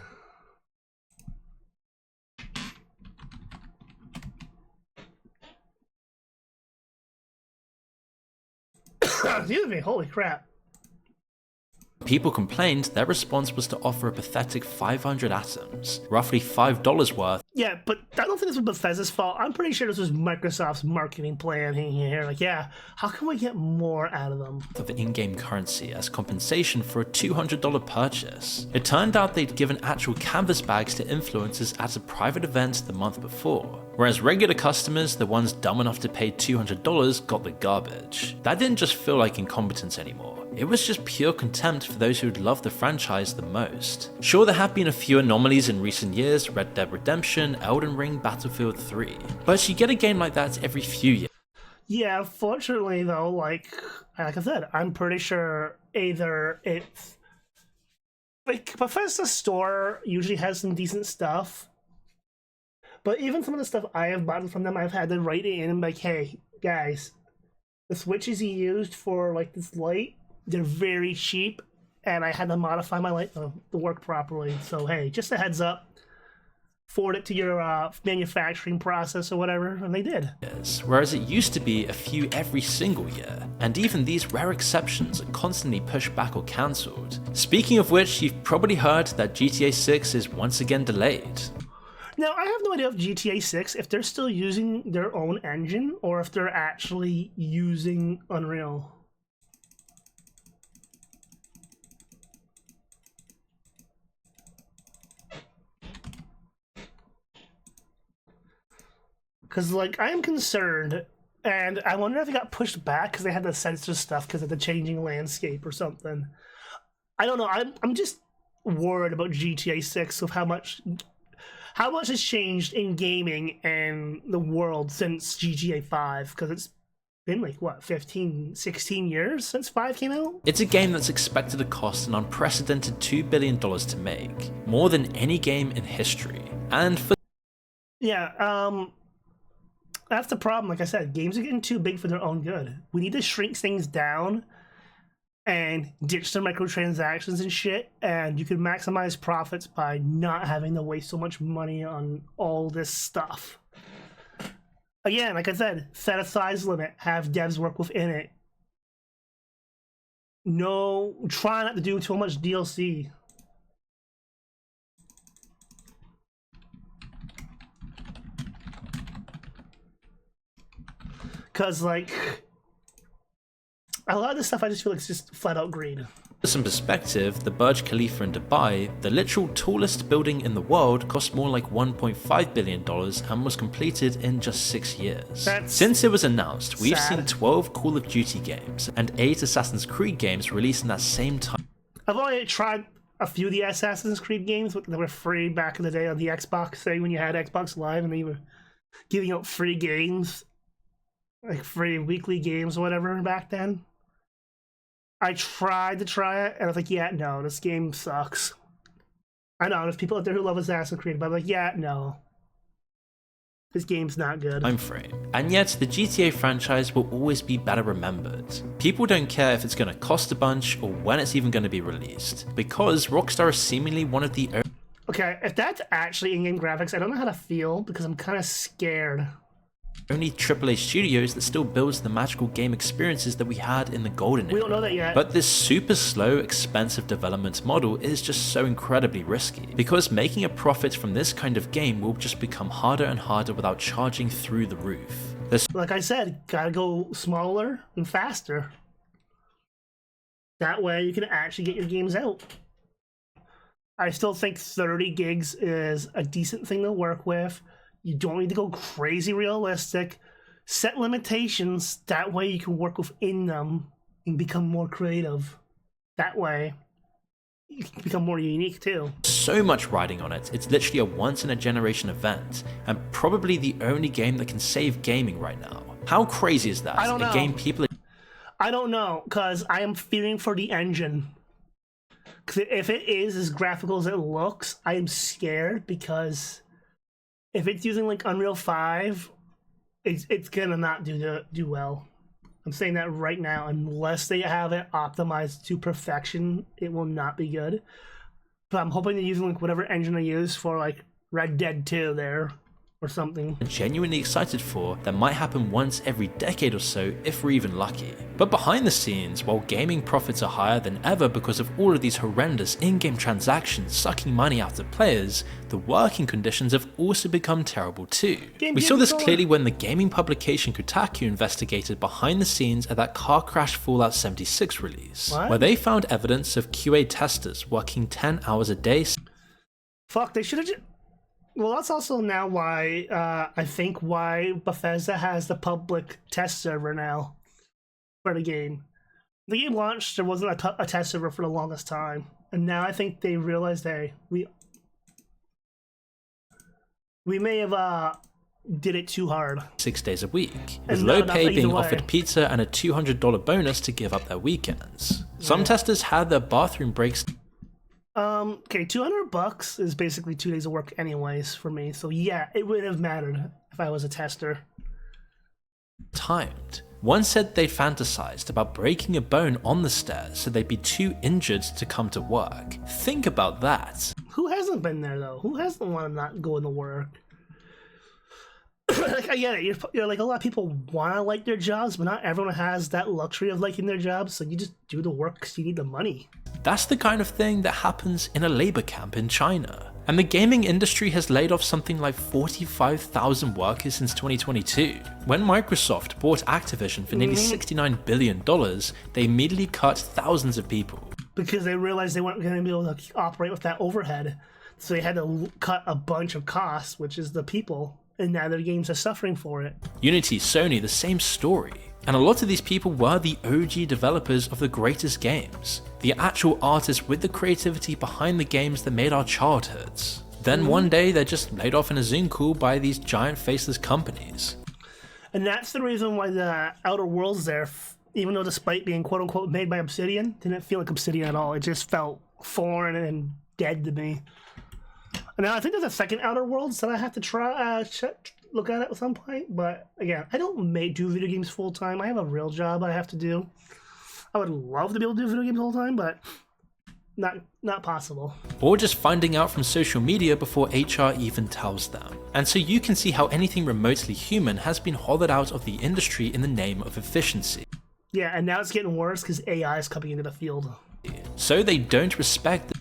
Excuse me, holy crap. People complained their response was to offer a pathetic 500 atoms, roughly $5 worth. Yeah, but I don't think this was Bethesda's fault. I'm pretty sure this was Microsoft's marketing plan here. Like, yeah, how can we get more out of them? Of in-game currency as compensation for a $200 purchase. It turned out they'd given actual canvas bags to influencers at a private event the month before. Whereas regular customers, the ones dumb enough to pay $200, got the garbage. That didn't just feel like incompetence anymore. It was just pure contempt for those who'd loved the franchise the most. Sure, there have been a few anomalies in recent years, Red Dead Redemption, Elden Ring, Battlefield 3, but you get a game like that every few years. Yeah, fortunately though, like I said, I'm pretty sure either it's like Bethesda Store usually has some decent stuff, but even some of the stuff I have bought from them, I've had to write it in and be like, hey guys, the switches you used for like this light, they're very cheap, and I had to modify my light to work properly. So hey, just a heads up. Forward it to your manufacturing process or whatever, and they did. Whereas it used to be a few every single year, and even these rare exceptions are constantly pushed back or cancelled. Speaking of which, you've probably heard that GTA 6 is once again delayed. Now, I have no idea if GTA 6, if they're still using their own engine, or if they're actually using Unreal. Because, like, I'm concerned, and I wonder if it got pushed back because they had to censor stuff because of the changing landscape or something. I don't know. I'm just worried about GTA 6 of how much has changed in gaming and the world since GTA 5, because it's been like, what, 15, 16 years since 5 came out? It's a game that's expected to cost an unprecedented $2 billion to make, more than any game in history. And for that's the problem. Like I said, games are getting too big for their own good. We need to shrink things down and ditch the microtransactions and shit, and you can maximize profits by not having to waste so much money on all this stuff. Again, like I said, set a size limit, have devs work within it. No, try not to do too much DLC. Because, like, a lot of this stuff I just feel like it's just flat out greed. For some perspective, the Burj Khalifa in Dubai, the literal tallest building in the world, cost more like $1.5 billion and was completed in just 6 years. Since it was announced, we've seen 12 Call of Duty games and 8 Assassin's Creed games released in that same time. I've only tried a few of the Assassin's Creed games that were free back in the day on the Xbox, say when you had Xbox Live and they were giving out free games, like free weekly games or whatever back then. I tried to try it, and I was like, yeah, no, this game sucks. I know, there's people out there who love Assassin's Creed, but I'm like, yeah, no. This game's not good. Time frame. And yet, the GTA franchise will always be better remembered. People don't care if it's going to cost a bunch or when it's even going to be released, because Rockstar is seemingly one of the Okay, if that's actually in-game graphics, I don't know how to feel, because I'm kind of scared. Only AAA studios that still builds the magical game experiences that we had in the golden era. We don't know that yet. But this super slow, expensive development model is just so incredibly risky, because making a profit from this kind of game will just become harder and harder without charging through the roof. Like I said, gotta go smaller and faster. That way you can actually get your games out. I still think 30 gigs is a decent thing to work with. You don't need to go crazy realistic. Set limitations, that way you can work within them and become more creative. That way, you can become more unique too. So much riding on it, it's literally a once-in-a-generation event, and probably the only game that can save gaming right now. How crazy is that? I don't know. A game people... I don't know, because I am fearing for the engine. Because if it is as graphical as it looks, I am scared, because if it's using like Unreal 5, it's gonna not do well. I'm saying that right now. Unless they have it optimized to perfection, it will not be good. But I'm hoping they're using like whatever engine they use for like Red Dead 2 there or something. Genuinely excited for that might happen once every decade or so if we're even lucky. But behind the scenes, while gaming profits are higher than ever because of all of these horrendous in-game transactions sucking money out of players, the working conditions have also become terrible too. We saw this clearly when the gaming publication Kotaku investigated behind the scenes at that car crash Fallout 76 release, where they found evidence of QA testers working 10 hours a day. Fuck, they should have just... Well, that's also now why I think why Bethesda has the public test server now for the game. The game launched, there wasn't a test server for the longest time, and now I think they realized, hey, we may have did it too hard. 6 days a week, with And low not pay enough being either way. offered pizza and a $200 bonus to give up their weekends. Some testers had their bathroom breaks Okay, $200 is basically 2 days of work anyways for me. So yeah, it would have mattered if I was a tester. timed. One said they fantasized about breaking a bone on the stairs so they'd be too injured to come to work. Think about that. Who hasn't been there though? Who hasn't want to not go into work? Like, I get it. You're like, a lot of people want to like their jobs, but not everyone has that luxury of liking their jobs. So you just do the work because you need the money. That's the kind of thing that happens in a labor camp in China. And the gaming industry has laid off something like 45,000 workers since 2022. When Microsoft bought Activision for nearly $69 billion, they immediately cut thousands of people. Because they realized they weren't going to be able to operate with that overhead. So they had to cut a bunch of costs, which is the people. And now their games are suffering for it. Unity, Sony, the same story. And a lot of these people were the OG developers of the greatest games. The actual artists with the creativity behind the games that made our childhoods. Then one day they're just laid off in a Zoom call by these giant faceless companies. And that's the reason why the Outer Worlds there, even though despite being quote unquote made by Obsidian, didn't feel like Obsidian at all. It just felt foreign and dead to me. And now I think there's a second Outer Worlds that I have to try look at some point. But again, I don't do video games full time. I have a real job I have to do. I would love to be able to do video games all the time, but not possible. Or just finding out from social media before HR even tells them. And so you can see how anything remotely human has been hollowed out of the industry in the name of efficiency. Yeah, and now it's getting worse because AI is coming into the field. So they don't respect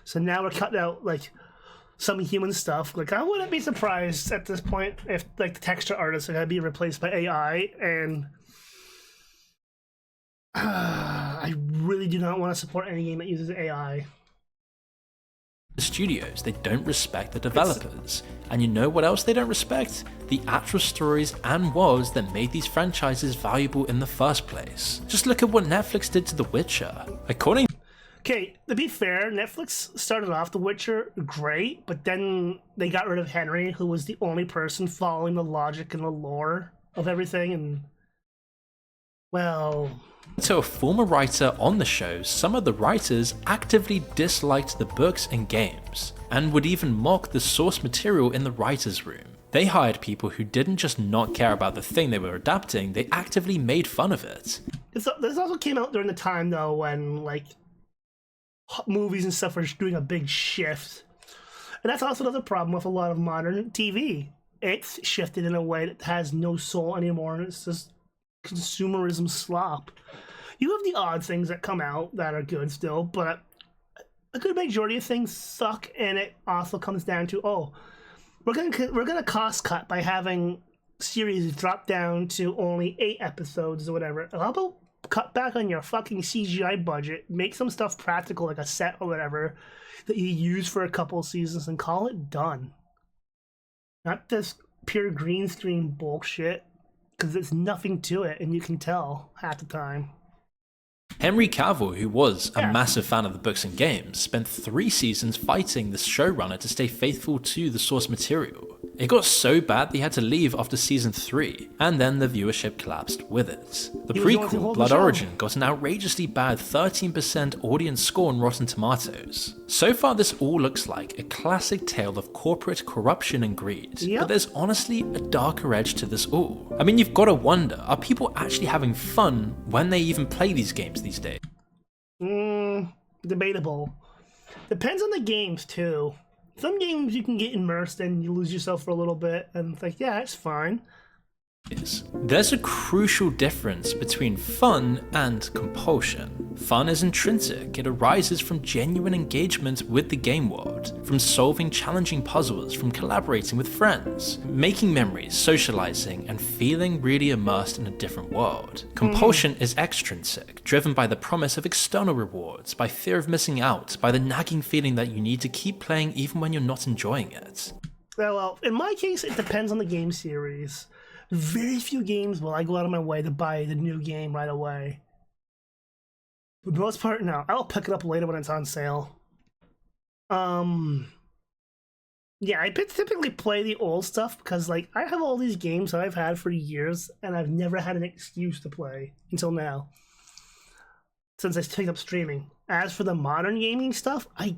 So now we're cutting out like some human stuff. Like, I wouldn't be surprised at this point if like the texture artists are gonna be replaced by AI, and I really do not want to support any game that uses AI. the studios. They don't respect the developers. And you know what else they don't respect? The actual stories and worlds that made these franchises valuable in the first place. Just look at what Netflix did to The Witcher. According Okay, to be fair, Netflix started off The Witcher great, but then they got rid of Henry, who was the only person following the logic and the lore of everything, and well, to a former writer on the show, some of the writers actively disliked the books and games, and would even mock the source material in the writer's room. They hired people who didn't just not care about the thing they were adapting, they actively made fun of it. this also came out during the time though when like movies and stuff were doing a big shift, and that's also another problem with a lot of modern TV. It's shifted in a way that has no soul anymore, and it's just consumerism slop. You have the odd things that come out that are good still, but a good majority of things suck, and it also comes down to, we're gonna cost cut by having series drop down to only 8 episodes or whatever. How about cut back on your fucking CGI budget, make some stuff practical like a set or whatever that you use for a couple of seasons and call it done. Not this pure green screen bullshit, because there's nothing to it and you can tell half the time. Henry Cavill, who was a Yeah. massive fan of the books and games, spent 3 seasons fighting the showrunner to stay faithful to the source material. It got so bad they had to leave after season 3, and then the viewership collapsed with it. The He was the one who prequel, held the Blood show. Origin, got an outrageously bad 13% audience score on Rotten Tomatoes. So far this all looks like a classic tale of corporate corruption and greed, Yep. but there's honestly a darker edge to this all. I mean, you've got to wonder, are people actually having fun when they even play these games these days? Debatable. Depends on the games too. Some games you can get immersed in, you lose yourself for a little bit, and it's like, yeah, it's fine. There's a crucial difference between fun and compulsion. Fun is intrinsic, it arises from genuine engagement with the game world, from solving challenging puzzles, from collaborating with friends, making memories, socializing, and feeling really immersed in a different world. Compulsion is extrinsic, driven by the promise of external rewards, by fear of missing out, by the nagging feeling that you need to keep playing even when you're not enjoying it. Well, in my case, it depends on the game series. Very few games will I go out of my way to buy the new game right away. For the most part, no. I'll pick it up later when it's on sale. Yeah, I typically play the old stuff because, like, I have all these games that I've had for years, and I've never had an excuse to play until now. Since I picked up streaming. As for the modern gaming stuff, I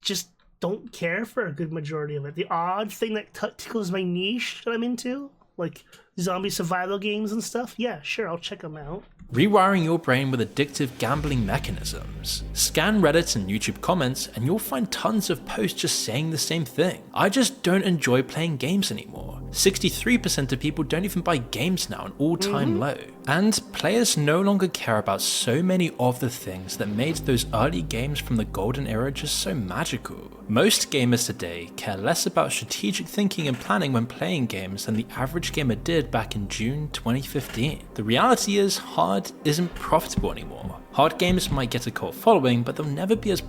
just don't care for a good majority of it. The odd thing that tickles my niche that I'm into, like zombie survival games and stuff, yeah, sure, I'll check them out. Rewiring your brain with addictive gambling mechanisms. Scan Reddit and YouTube comments and you'll find tons of posts just saying the same thing. I just don't enjoy playing games anymore. 63% of people don't even buy games now, an all-time low. And players no longer care about so many of the things that made those early games from the golden era just so magical. Most gamers today care less about strategic thinking and planning when playing games than the average gamer did back in June 2015. The reality is, hard isn't profitable anymore. Hard games might get a cult following, but they'll never be as...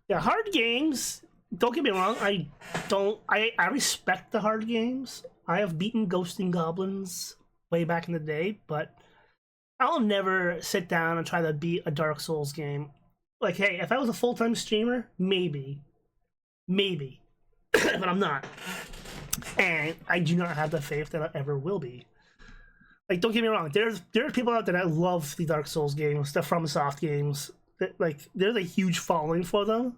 Yeah, hard games, don't get me wrong, I respect the hard games. I have beaten Ghosts and Goblins way back in the day, but I'll never sit down and try to beat a Dark Souls game. Like, hey, if I was a full-time streamer, maybe. But I'm not. And I do not have the faith that I ever will be. Like, don't get me wrong, there are people out there that love the Dark Souls games, the FromSoft games. Like, there's a huge following for them,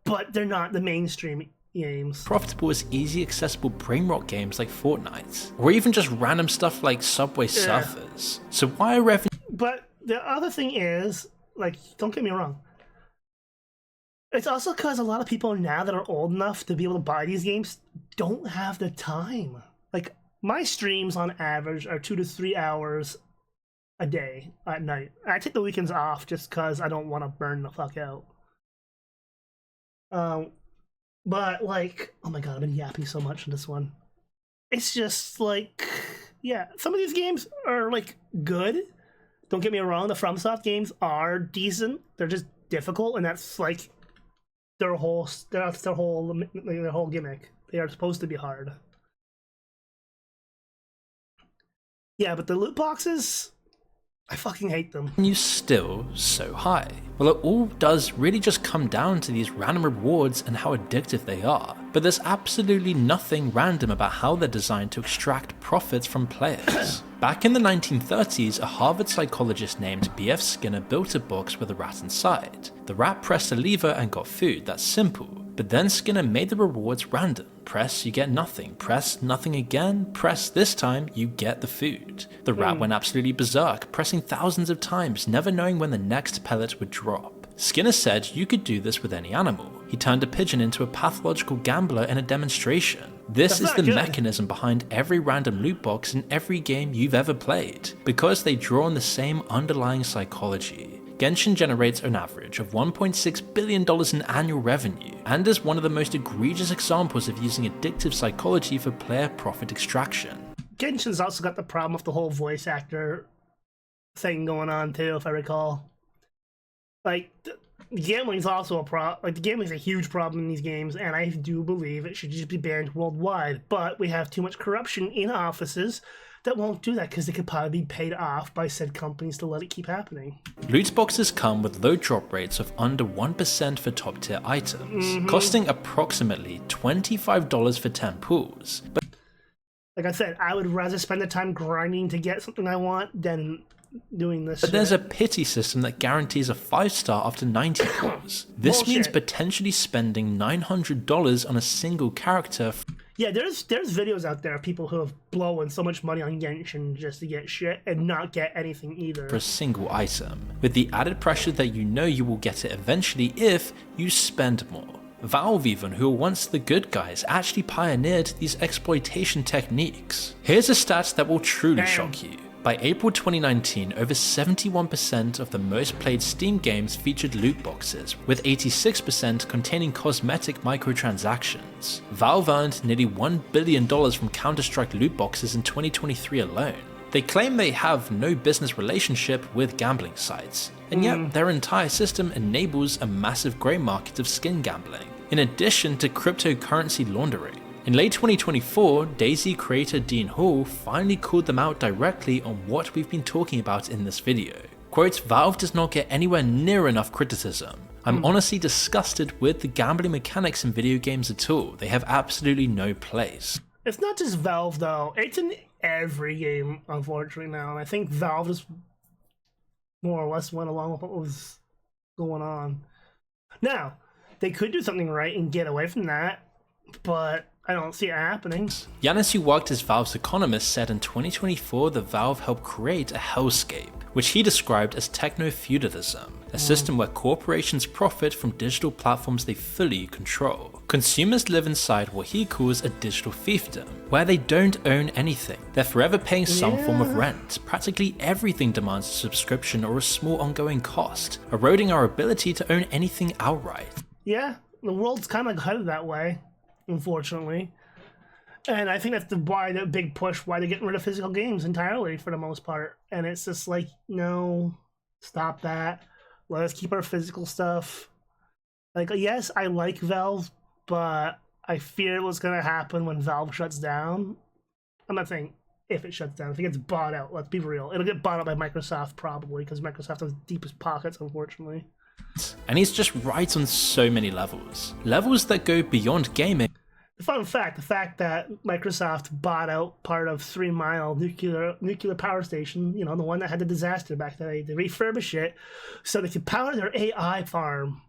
but they're not the mainstream games. Profitable as easy accessible brain rot games like Fortnite, or even just random stuff like Subway Surfers. So why are revenue... But the other thing is, like, don't get me wrong, it's also because a lot of people now that are old enough to be able to buy these games don't have the time. Like, my streams on average are 2 to 3 hours a day at night. I take the weekends off just because I don't want to burn the fuck out. But, like, oh my god, I've been yapping so much in this one. It's just, like, yeah, some of these games are, like, good. Don't get me wrong, the FromSoft games are decent. They're just difficult, and that's, like, their whole gimmick. They are supposed to be hard. Yeah, but the loot boxes, I fucking hate them. You still so high? Well, it all does really just come down to these random rewards and how addictive they are. But there's absolutely nothing random about how they're designed to extract profits from players. Back in the 1930s, a Harvard psychologist named B.F. Skinner built a box with a rat inside. The rat pressed a lever and got food, that's simple. But then Skinner made the rewards random. Press, you get nothing. Press, nothing again. Press, this time, you get the food. The rat went absolutely berserk, pressing thousands of times, never knowing when the next pellet would drop. Skinner said you could do this with any animal. He turned a pigeon into a pathological gambler in a demonstration. This is the mechanism behind every random loot box in every game you've ever played, because they draw on the same underlying psychology. Genshin generates an average of $1.6 billion in annual revenue, and is one of the most egregious examples of using addictive psychology for player profit extraction. Genshin's also got the problem with the whole voice actor thing going on too, if I recall. Like, gambling's also a problem. Like, the gambling's a huge problem in these games, and I do believe it should just be banned worldwide. But we have too much corruption in offices that won't do that because they could probably be paid off by said companies to let it keep happening. Loot boxes come with low drop rates of under 1% for top tier items, costing approximately $25 for 10 pools. But like I said, I would rather spend the time grinding to get something I want than doing this. But there's a pity system that guarantees a 5-star after 90 pools. This means potentially spending $900 on a single character. Yeah, there's videos out there of people who have blown so much money on Genshin just to get shit and not get anything either. For a single item, with the added pressure that you know you will get it eventually if you spend more. Valve even, who were once the good guys, actually pioneered these exploitation techniques. Here's a stat that will truly shock you. By April 2019, over 71% of the most played Steam games featured loot boxes, with 86% containing cosmetic microtransactions. Valve earned nearly $1 billion from Counter-Strike loot boxes in 2023 alone. They claim they have no business relationship with gambling sites, and yet their entire system enables a massive grey market of skin gambling, in addition to cryptocurrency laundering. In late 2024, DayZ creator Dean Hall finally called them out directly on what we've been talking about in this video. Quote, Valve does not get anywhere near enough criticism. I'm honestly disgusted with the gambling mechanics in video games at all. They have absolutely no place. It's not just Valve though, it's in every game, unfortunately now, and I think Valve just more or less went along with what was going on. Now, they could do something right and get away from that, but I don't see it happening. Yanis, who worked as Valve's economist, said in 2024 that Valve helped create a hellscape, which he described as techno-feudalism, a system where corporations profit from digital platforms they fully control. Consumers live inside what he calls a digital fiefdom, where they don't own anything. They're forever paying some form of rent. Practically everything demands a subscription or a small ongoing cost, eroding our ability to own anything outright. Yeah, the world's kind of headed that way, unfortunately. And I think that's why the big push, why they're getting rid of physical games entirely for the most part. And it's just like, no, stop that. Let us keep our physical stuff. Like, yes, I like Valve, but I fear what's going to happen when Valve shuts down. I'm not saying if it shuts down. If it gets bought out, let's be real. It'll get bought out by Microsoft probably, because Microsoft has the deepest pockets, unfortunately. And he's just right on so many levels. Levels that go beyond gaming. The fun fact, the fact that Microsoft bought out part of 3 Mile nuclear power station, you know, the one that had the disaster back then, they refurbish it so they could power their AI farm.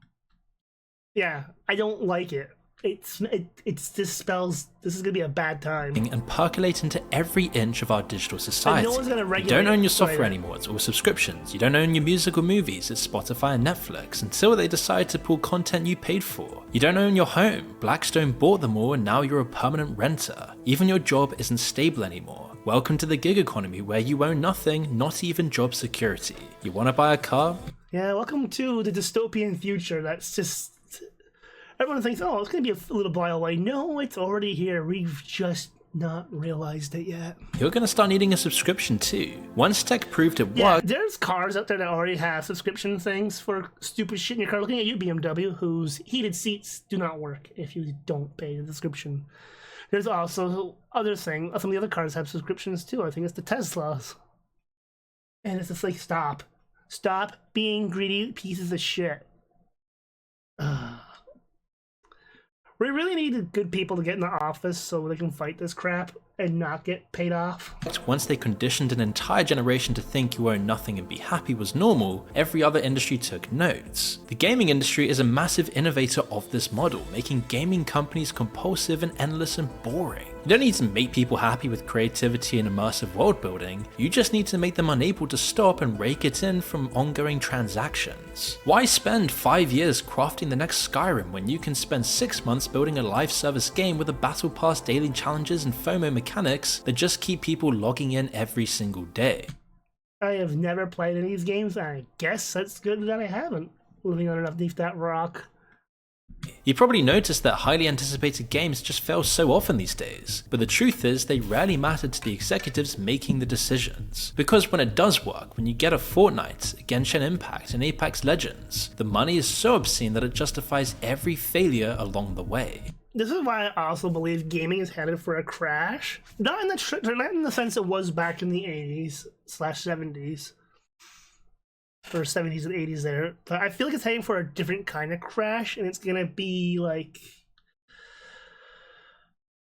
Yeah, I don't like it. This spells this is gonna be a bad time. And percolate into every inch of our digital society. No one's gonna regulate. You don't own your software anymore, it's all subscriptions. You don't own your music or movies, it's Spotify and Netflix, until they decide to pull content you paid for. You don't own your home, Blackstone bought them all and now you're a permanent renter. Even your job isn't stable anymore. Welcome to the gig economy where you own nothing, not even job security. You wanna buy a car? Yeah, welcome to the dystopian future that's just... Everyone thinks, oh, it's going to be a little while away. No, it's already here. We've just not realized it yet. You're going to start needing a subscription too. Once tech proved it Yeah, worked. there's cars out there that already have subscription things for stupid shit in your car. Looking at you, BMW, whose heated seats do not work if you don't pay the subscription. There's also other thing. Some of the other cars have subscriptions too. I think it's the Teslas. And it's just like, stop. Stop being greedy pieces of shit. We really need good people to get in the office so they can fight this crap and not get paid off. Once they conditioned an entire generation to think you own nothing and be happy was normal, every other industry took notes. The gaming industry is a massive innovator of this model, making gaming companies compulsive and endless and boring. You don't need to make people happy with creativity and immersive world building, you just need to make them unable to stop and rake it in from ongoing transactions. Why spend 5 years crafting the next Skyrim when you can spend 6 months building a live service game with a battle pass, daily challenges and FOMO mechanics that just keep people logging in every single day? I have never played any of these games, and I guess that's good that I haven't, living underneath that rock. You probably noticed that highly anticipated games just fail so often these days, but the truth is they rarely matter to the executives making the decisions. Because when it does work, when you get a Fortnite, a Genshin Impact, and Apex Legends, the money is so obscene that it justifies every failure along the way. This is why I also believe gaming is headed for a crash. Not in the sense it was back in the 80s/70s. Or 70s and 80s there. But I feel like it's heading for a different kind of crash, and it's gonna be like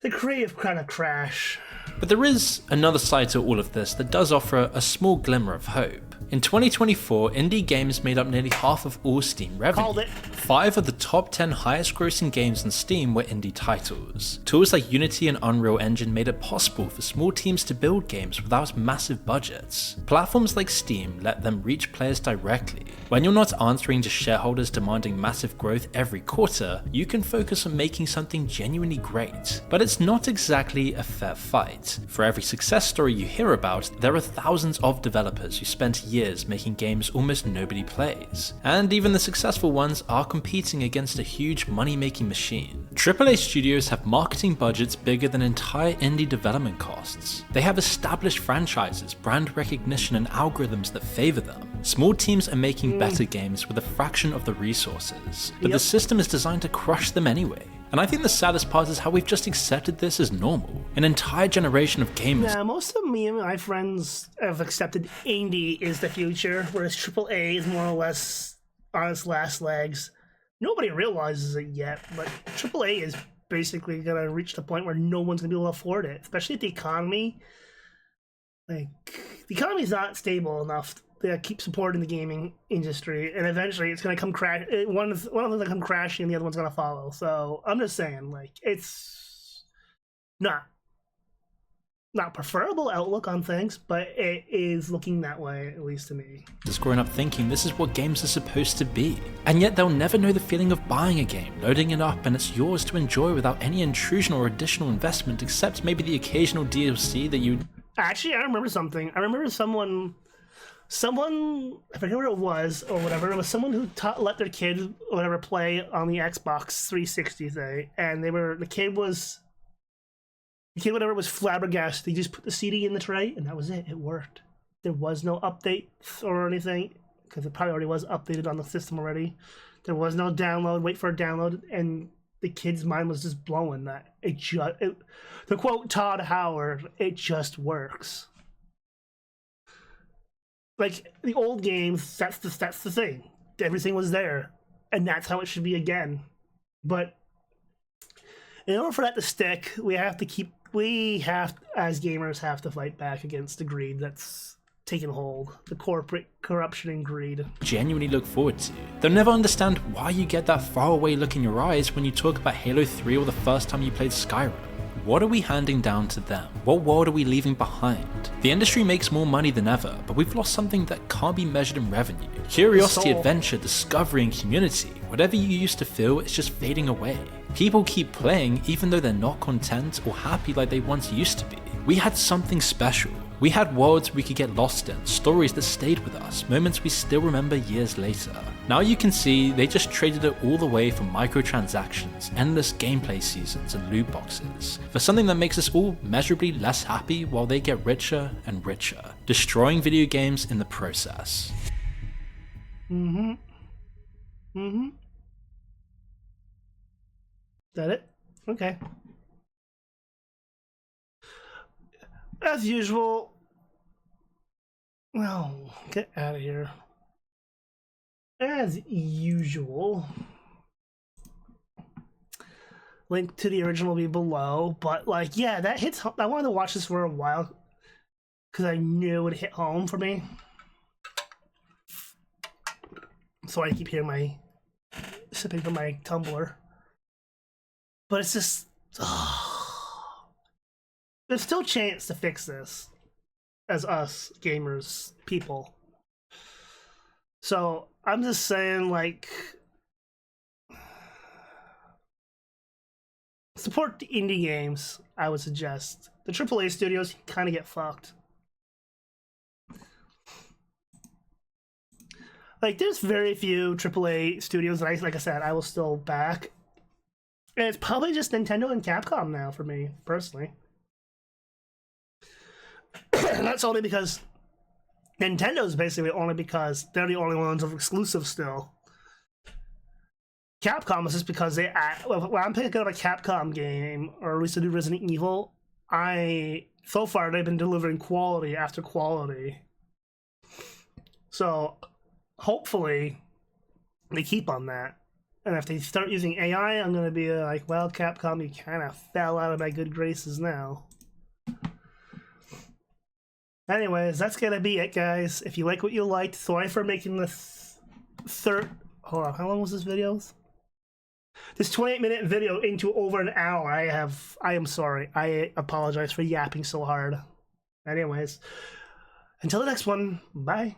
the creative kind of crash. But there is another side to all of this that does offer a small glimmer of hope. In 2024, indie games made up nearly half of all Steam revenue. Called it. 5 of the top 10 highest grossing games on Steam were indie titles. Tools like Unity and Unreal Engine made it possible for small teams to build games without massive budgets. Platforms like Steam let them reach players directly. When you're not answering to shareholders demanding massive growth every quarter, you can focus on making something genuinely great. But it's not exactly a fair fight. For every success story you hear about, there are thousands of developers who spent years making games almost nobody plays. And even the successful ones are competing against a huge money-making machine. AAA studios have marketing budgets bigger than entire indie development costs. They have established franchises, brand recognition, and algorithms that favor them. Small teams are making better games with a fraction of the resources, but the system is designed to crush them anyway. And I think the saddest part is how we've just accepted this as normal. An entire generation of gamers. Yeah, most of me and my friends have accepted indie is the future, whereas AAA is more or less on its last legs. Nobody realizes it yet, but AAA is basically gonna reach the point where no one's gonna be able to afford it, especially if the economy. Like, the economy's not stable enough to keep supporting the gaming industry, and eventually it's gonna come crash. One of them gonna come crashing, and the other one's gonna follow. So I'm just saying, like, it's not preferable outlook on things, but it is looking that way, at least to me. Just growing up thinking this is what games are supposed to be. And yet they'll never know the feeling of buying a game, loading it up, and it's yours to enjoy without any intrusion or additional investment, except maybe the occasional DLC that you... Actually, I remember something. I remember someone, I forget what it was or whatever. It was someone who let their kid or whatever play on the Xbox 360 thing, and the kid whatever was flabbergasted. They just put the CD in the tray, and that was it. It worked. There was no updates or anything, because it probably already was updated on the system already. There was no download, wait for a download, and the kid's mind was just blowing that. To quote Todd Howard, it just works. Like, the old games, that's the thing. Everything was there, and that's how it should be again. But in order for that to stick, we have, as gamers, have to fight back against the greed that's taken hold. The corporate corruption and greed. Genuinely look forward to. They'll never understand why you get that faraway look in your eyes when you talk about Halo 3 or the first time you played Skyrim. What are we handing down to them? What world are we leaving behind? The industry makes more money than ever, but we've lost something that can't be measured in revenue. Curiosity, adventure, discovery, and community. Whatever you used to feel, it's just fading away. People keep playing even though they're not content or happy like they once used to be. We had something special. We had worlds we could get lost in, stories that stayed with us, moments we still remember years later. Now you can see they just traded it all away for microtransactions, endless gameplay seasons, and loot boxes, for something that makes us all measurably less happy while they get richer and richer, destroying video games in the process. Is that it? Okay. As usual, well, get out of here. As usual, link to the original will be below, but like, yeah, that hits home. I wanted to watch this for a while because I knew it would hit home for me. So I keep hearing sipping from my tumbler. But it's just, there's still a chance to fix this as us gamers, people. So I'm just saying, like, support the indie games, I would suggest. The AAA studios kind of get fucked. Like, there's very few AAA studios that like I said, I will still back. And it's probably just Nintendo and Capcom now for me, personally. And that's only because Nintendo's basically only because they're the only ones of exclusive still. Capcom is just because when I'm picking up a Capcom game, or at least a new Resident Evil, so far they've been delivering quality after quality. So hopefully they keep on that. And if they start using AI, I'm going to be like, well, Capcom, you kind of fell out of my good graces now. Anyways, that's going to be it, guys. If you like what you liked, sorry for making this hold on, how long was this video? This 28-minute video into over an hour. I am sorry. I apologize for yapping so hard. Anyways, until the next one, bye.